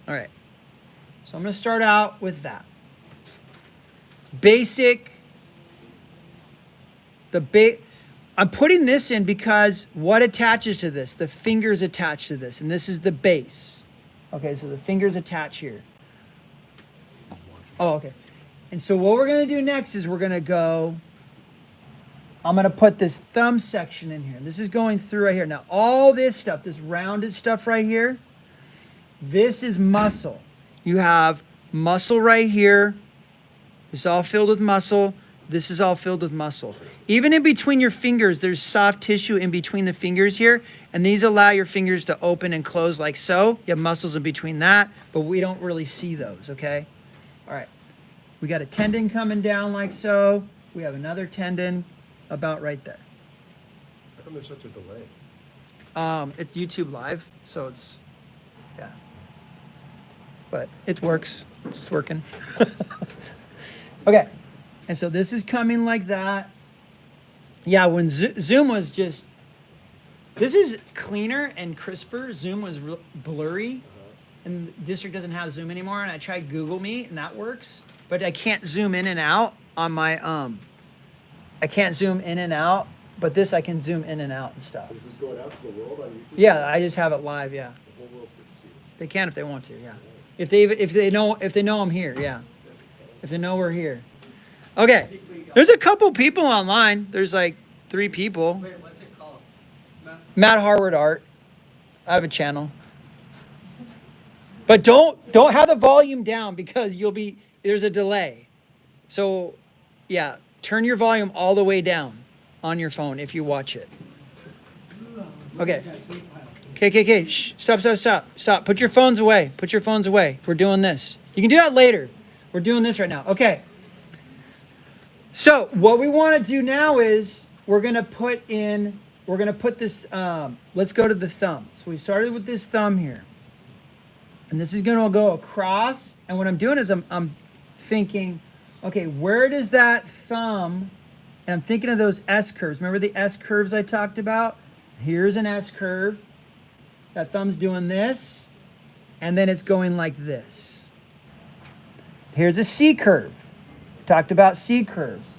Speaker 1: All right, so I'm going to start out with that. I'm putting this in because what attaches to this? The fingers attach to this, and this is the base. Okay, so the fingers attach here. Oh, okay. And so what we're going to do next is I'm going to put this thumb section in here. This is going through right here. Now, all this stuff, this rounded stuff right here, this is muscle. You have muscle right here. This is all filled with muscle. This is all filled with muscle. Even in between your fingers, there's soft tissue in between the fingers here, and these allow your fingers to open and close like so. You have muscles in between that, but we don't really see those, okay? All right. We got a tendon coming down like so. We have another tendon about right there.
Speaker 2: How come there's such a delay?
Speaker 1: It's YouTube Live, so it's, yeah. But it works. It's working. Okay. And so this is coming like that. Yeah, when Zoom was just, this is cleaner and crisper. Zoom was blurry, and District doesn't have Zoom anymore. And I tried Google Meet, and that works, but I can't zoom in and out on my I can't zoom in and out, but this I can zoom in and out and stuff.
Speaker 2: So is this going out to the world on YouTube?
Speaker 1: Yeah, I just have it live. Yeah,
Speaker 2: The whole world gets to see it.
Speaker 1: they can if they want to. Yeah, if they know I'm here. Yeah, if they know we're here. Okay, there's a couple people online. There's like 3 people.
Speaker 3: Wait, what's it called?
Speaker 1: Matt Harward Art. I have a channel. But don't have the volume down because there's a delay. So, yeah, turn your volume all the way down on your phone if you watch it. Okay. Okay. Shh. Stop. Put your phones away. We're doing this. You can do that later. We're doing this right now. Okay. So what we want to do now is we're going to put this, let's go to the thumb. So we started with this thumb here. And this is going to go across. And what I'm doing is I'm thinking, Okay, where does that thumb, and I'm thinking of those S curves. Remember the S curves I talked about? Here's an S curve. That thumb's doing this, and then it's going like this. Here's a C curve. Talked about C curves.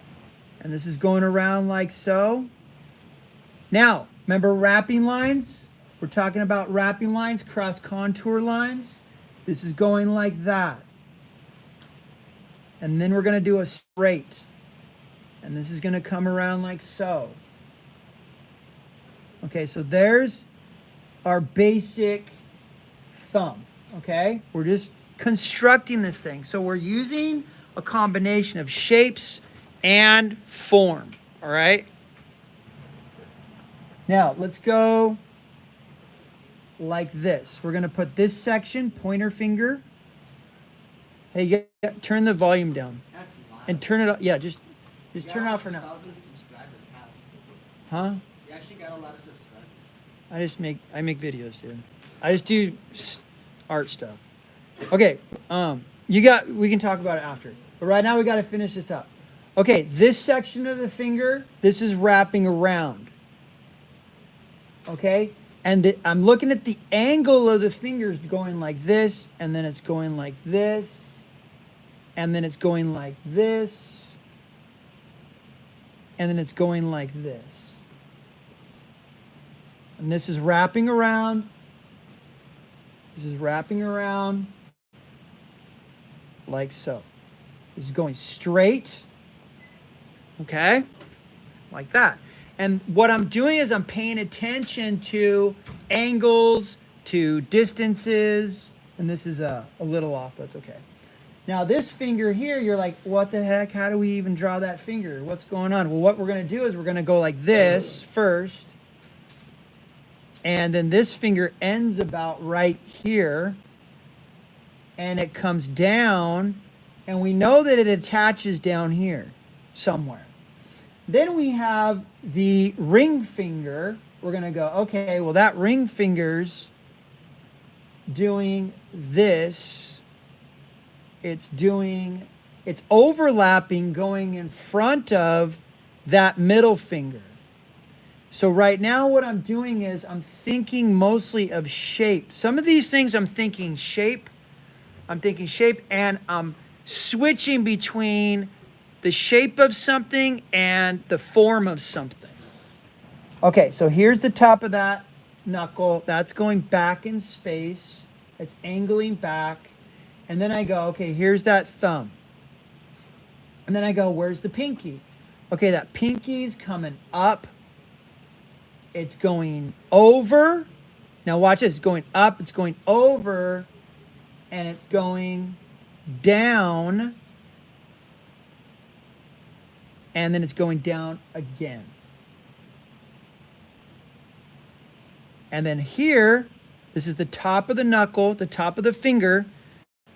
Speaker 1: And this is going around like so. Now, remember wrapping lines? We're talking about wrapping lines, cross contour lines. This is going like that. And then we're going to do a straight. And this is going to come around like so. Okay, so there's our basic thumb. Okay, we're just constructing this thing. So we're using a combination of shapes and form. All right. Now let's go like this. We're going to put this section, pointer finger. Hey, turn the volume down.
Speaker 3: That's wild.
Speaker 1: And turn it up. Yeah, just
Speaker 3: You
Speaker 1: turn it
Speaker 3: got
Speaker 1: off for now.
Speaker 3: 1,000 subscribers. How?
Speaker 1: Huh?
Speaker 3: You actually got a lot of subscribers.
Speaker 1: I make videos, dude. I just do art stuff. Okay, we can talk about it after. But right now we got to finish this up. Okay, this section of the finger, this is wrapping around. Okay? And I'm looking at the angle of the fingers going like this, and then it's going like this, and then it's going like this, and then it's going like this. And this is wrapping around. This is wrapping around like so. This is going straight, okay, like that. And what I'm doing is I'm paying attention to angles, to distances, and this is a little off, but it's okay. Now this finger here, you're like, what the heck? How do we even draw that finger? What's going on? Well, what we're going to do is we're going to go like this first, and then this finger ends about right here, and it comes down, and we know that it attaches down here somewhere. Then we have the ring finger. We're going to go, okay, well, that ring finger's doing this. It's overlapping, going in front of that middle finger. So right now what I'm doing is I'm thinking mostly of shape. Some of these things I'm thinking shape. And I'm switching between the shape of something and the form of something. Okay, so here's the top of that knuckle. That's going back in space. It's angling back. And then I go, okay, here's that thumb. And then I go, where's the pinky? Okay, that pinky's coming up. It's going over. Now watch this. It's going up. It's going over. And it's going down. And then it's going down again. And then here, this is the top of the knuckle, the top of the finger.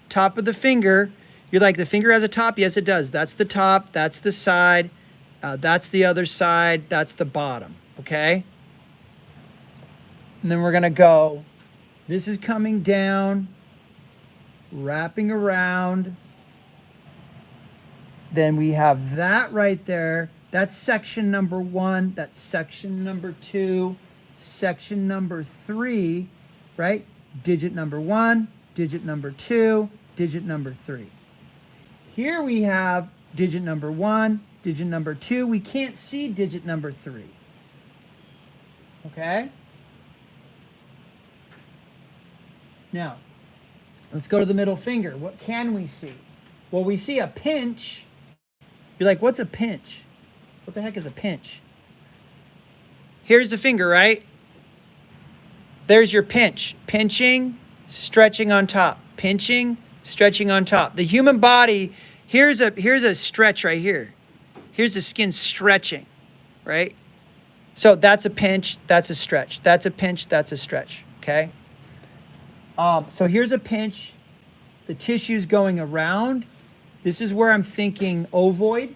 Speaker 1: Top of the finger. You're like, the finger has a top? Yes, it does. That's the top. That's the side. That's the other side. That's the bottom. Okay? And then we're going to go. This is coming down, wrapping around. Then we have that right there. That's section number 1. That's section number 2. Section number 3, right? Digit number 1, digit number 2, digit number 3. Here we have digit number 1, digit number 2. We can't see digit number 3. Okay? Now, let's go to the middle finger. What can we see? Well, we see a pinch. You're like, what's a pinch? What the heck is a pinch? Here's the finger, right? There's your pinch. Pinching, stretching on top. Pinching, stretching on top. The human body, here's a stretch right here. Here's the skin stretching, right? So that's a pinch, that's a stretch. That's a pinch, that's a stretch, okay? So here's a pinch. The tissue's going around. This is where I'm thinking ovoid.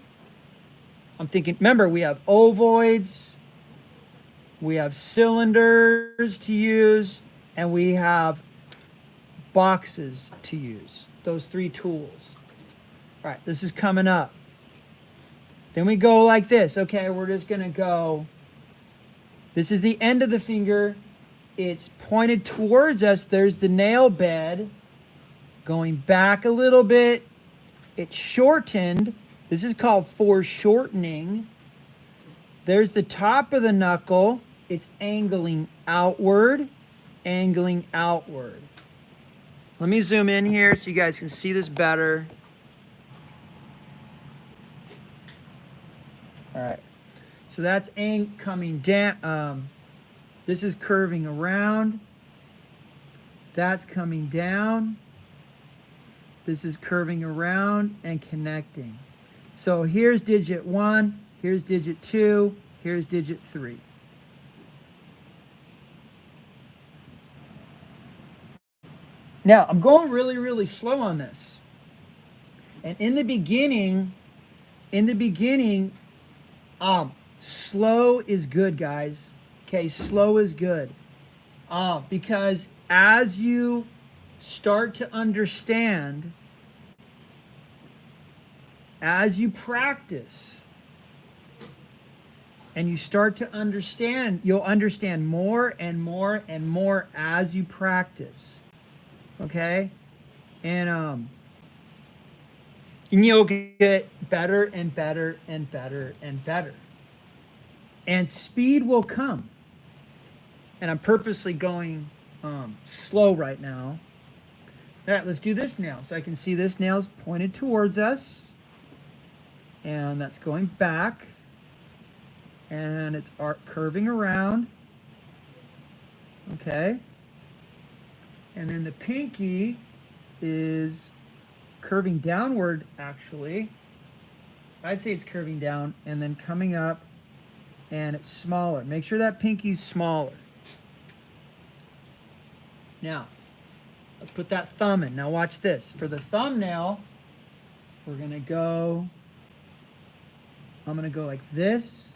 Speaker 1: I'm thinking, remember, we have ovoids, we have cylinders to use, and we have boxes to use. Those 3 tools. All right, this is coming up. Then we go like this. Okay, we're just going to go. This is the end of the finger. It's pointed towards us. There's the nail bed. Going back a little bit. It's shortened. This is called foreshortening. There's the top of the knuckle. It's angling outward. Angling outward. Let me zoom in here so you guys can see this better. All right. So that's coming down. This is curving around. That's coming down. This is curving around and connecting. So here's digit 1, here's digit 2, here's digit 3. Now, I'm going really, really slow on this. And in the beginning, slow is good, guys. Okay, slow is good. Because as you start to understand, as you practice, and you start to understand, you'll understand more and more and more as you practice. Okay? And you'll get better and better and better and better. And speed will come. And I'm purposely going slow right now. All right, let's do this nail. So I can see this nail's pointed towards us. And that's going back. And it's curving around. Okay. And then the pinky is curving downward, actually. I'd say it's curving down and then coming up, and it's smaller. Make sure that pinky's smaller. Now, let's put that thumb in. Now watch this. For the thumbnail, we're going to go, I'm going to go like this.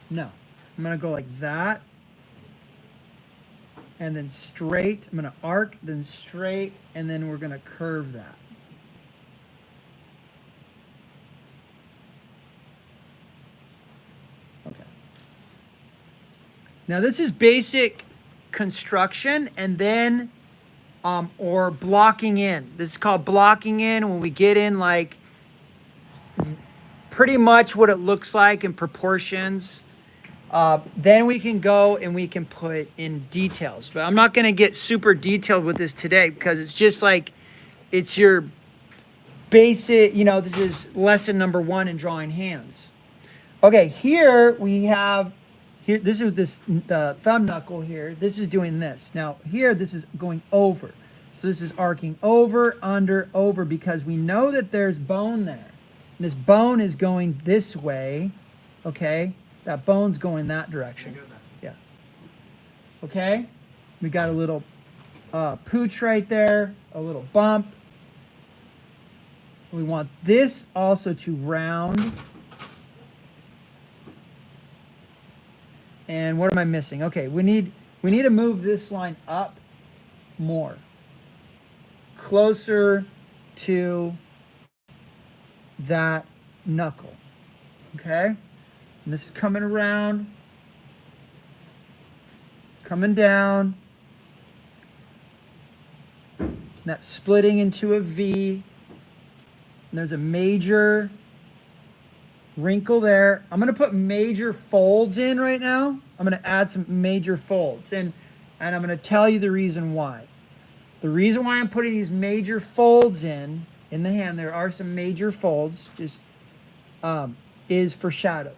Speaker 1: No, I'm going to go like that. And then straight. I'm going to arc, then straight, and then we're going to curve that. Okay. Now this is basic construction, and then or blocking in. This is called blocking in, when we get in like pretty much what it looks like in proportions. Then we can go and we can put in details. But I'm not going to get super detailed with this today because it's just like, it's your basic, this is lesson number 1 in drawing hands. Okay, here we have, this is the thumb knuckle here. This is doing this. Now here, this is going over. So this is arcing over, under, over, because we know that there's bone there. And this bone is going this way, okay? That bone's going that direction. Yeah. Okay? We got a little pooch right there, a little bump. We want this also to round. And what am I missing? Okay, we need to move this line up more. Closer to that knuckle. Okay? And this is coming around, coming down. And that's splitting into a V. And there's a major wrinkle there. I'm going to put major folds in right now. I'm going to add some major folds. And I'm going to tell you the reason why. The reason why I'm putting these major folds in the hand, there are some major folds, just is for shadows.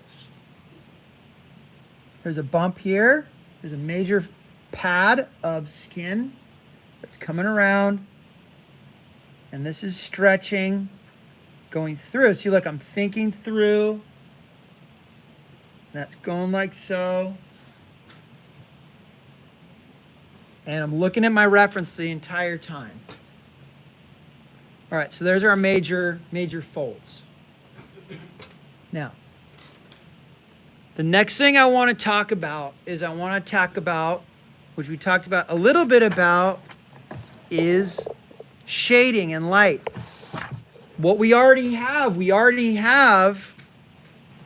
Speaker 1: There's a bump here. There's a major pad of skin that's coming around. And this is stretching, going through. See, look, I'm thinking through. That's going like so. And I'm looking at my reference the entire time. All right, so there's our major folds. Now, the next thing I want to talk about is which we talked about a little bit about, is shading and light. What we already have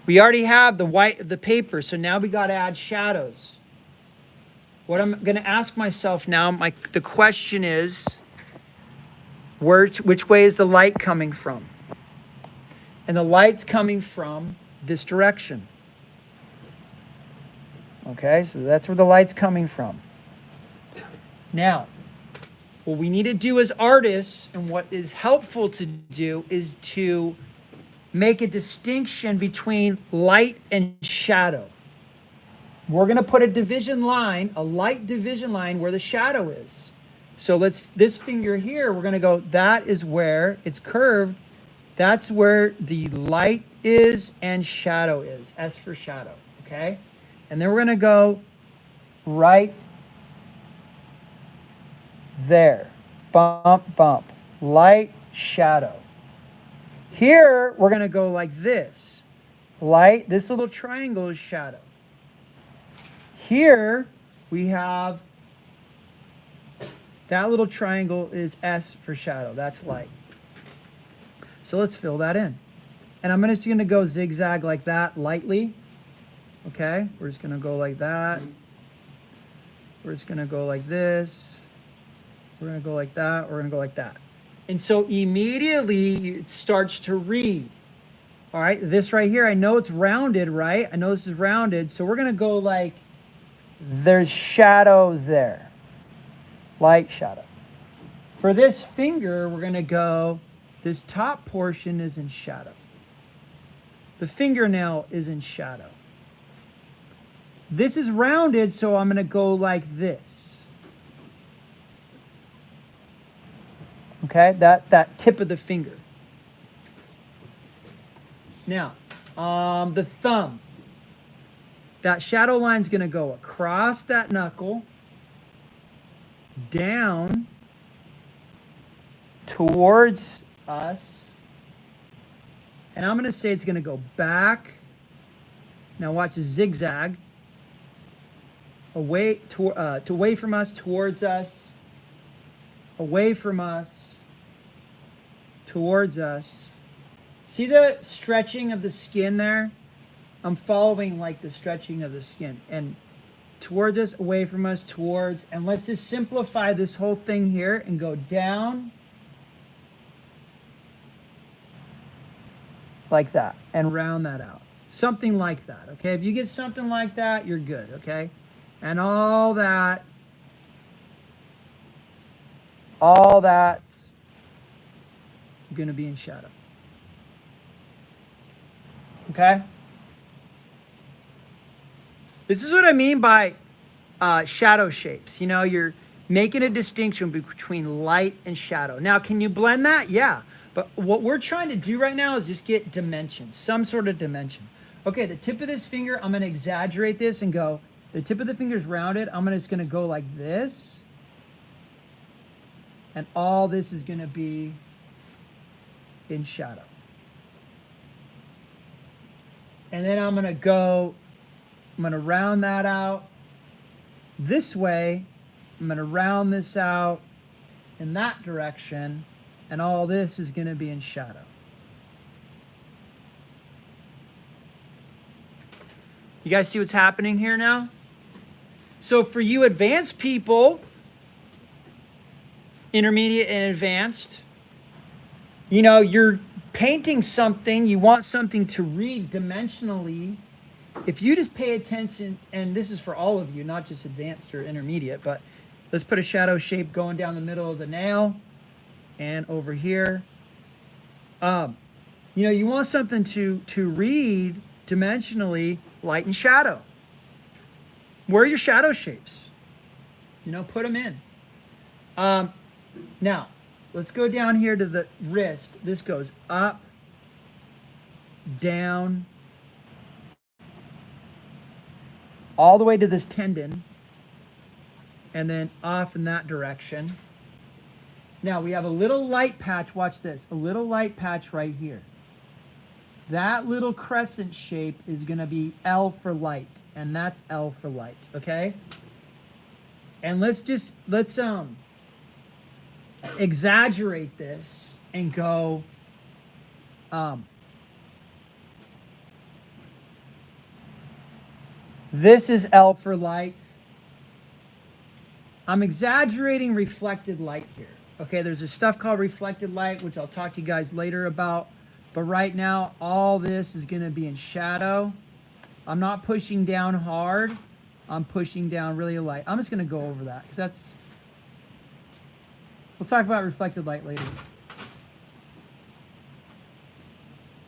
Speaker 1: the paper. So now we got to add shadows. What I'm going to ask myself now, the question is, which way is the light coming from? And the light's coming from this direction. Okay, so that's where the light's coming from. Now, what we need to do as artists, and what is helpful to do, is to make a distinction between light and shadow. We're going to put a division line, a light division line where the shadow is. So this finger here, we're going to go, that is where it's curved. That's where the light is and shadow is. S for shadow, okay? And then we're going to go right there. Bump, bump. Light, shadow. Here, we're going to go like this. Light, this little triangle is shadow. Here, we have that little triangle is S for shadow. That's light. So let's fill that in. And I'm just going to go zigzag like that lightly. Okay? We're just going to go like that. We're just going to go like this. We're going to go like that. We're going to go like that. And so immediately it starts to read. All right? This right here, I know it's rounded, right? I know this is rounded. So we're going to go like, there's shadow there. Light, shadow. For this finger, we're going to go, this top portion is in shadow. The fingernail is in shadow. This is rounded, so I'm going to go like this. Okay, that tip of the finger. Now, the thumb. That shadow line's going to go across that knuckle, down towards us, and I'm going to say it's going to go back. Now watch the zigzag. Away from us, towards us, away from us, towards us. See the stretching of the skin there? I'm following like the stretching of the skin. And towards us, away from us, towards. And let's just simplify this whole thing here and go down like that and round that out. Something like that, okay? If you get something like that, you're good, okay? And all that's going to be in shadow. Okay? This is what I mean by shadow shapes. You know, you're making a distinction between light and shadow. Now, can you blend that? Yeah. But what we're trying to do right now is just get dimension, some sort of dimension. Okay, the tip of this finger, I'm going to exaggerate this and go, the tip of the finger is rounded. I'm just going to go like this. And all this is going to be in shadow. And then I'm going to round that out this way. I'm going to round this out in that direction. And all this is going to be in shadow. You guys see what's happening here now? So for you advanced people, intermediate and advanced, you know, you're painting something, you want something to read dimensionally. If you just pay attention, and this is for all of you, not just advanced or intermediate, but let's put a shadow shape going down the middle of the nail and over here. You know, you want something to read dimensionally, light and shadow. Where are your shadow shapes? You know, put them in. Now, let's go down here to the wrist. This goes up, down, all the way to this tendon, and then off in that direction. Now, we have a little light patch. Watch this. A little light patch right here. That little crescent shape is going to be L for light, and that's L for light, okay? And let's exaggerate this and go, this is L for light. I'm exaggerating reflected light here. Okay, there's this stuff called reflected light, which I'll talk to you guys later about. But right now, all this is going to be in shadow. I'm not pushing down hard. I'm pushing down really light. I'm just going to go over that because that's... We'll talk about reflected light later.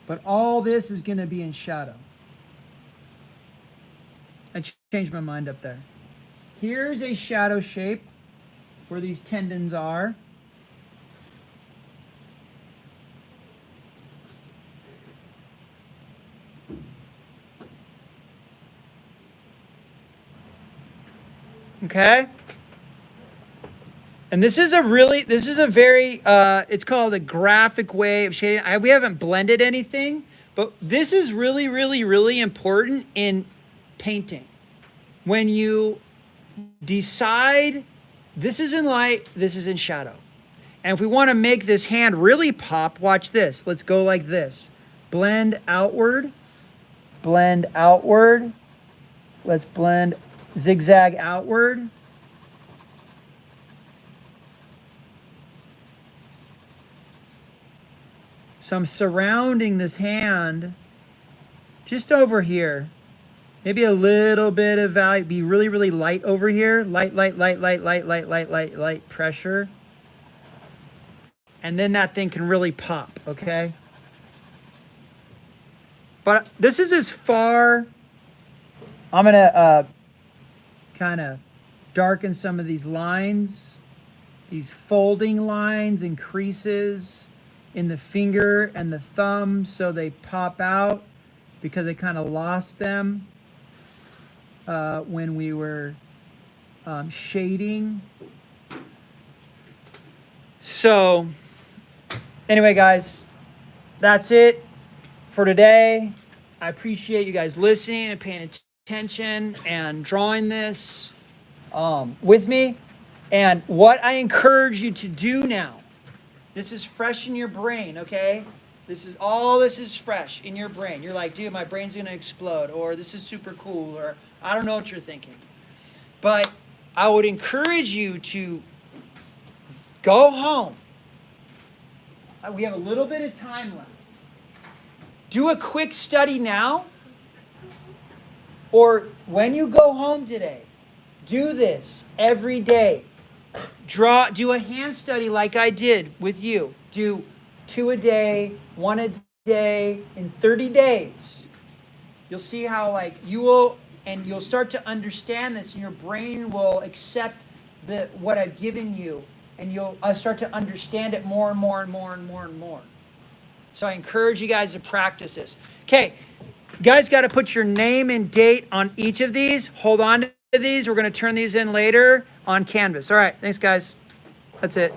Speaker 1: But all this is going to be in shadow. I changed my mind up there. Here's a shadow shape where these tendons are. Okay? And this is a very, it's called a graphic way of shading. We haven't blended anything, but this is really, really, really important in painting. When you decide this is in light, this is in shadow. And if we want to make this hand really pop, watch this. Let's go like this. Blend outward, blend outward. Let's blend zigzag outward. So I'm surrounding this hand just over here. Maybe a little bit of value, be really, really light over here. Light, light, light, light, light, light, light, light, light pressure. And then that thing can really pop, okay? But this is as far, I'm gonna kind of darken some of these lines, these folding lines and creases in the finger and the thumb so they pop out because I kind of lost them when we were shading. So anyway, guys, that's it for today. I appreciate you guys listening and paying attention and drawing this with me. And what I encourage you to do now, this is fresh in your brain, okay? This is fresh in your brain. You're like, dude, my brain's gonna explode, or this is super cool, or I don't know what you're thinking. But I would encourage you to go home. We have a little bit of time left. Do a quick study now, or when you go home today, do this every day. Do a hand study like I did with you. Do 2 a day, 1 a day, in 30 days. You'll see how you'll start to understand this, and your brain will accept what I've given you, and you'll start to understand it more and more and more and more and more. So I encourage you guys to practice this. Okay, you guys got to put your name and date on each of these. Hold on to these. We're going to turn these in later on Canvas. All right, thanks, guys. That's it.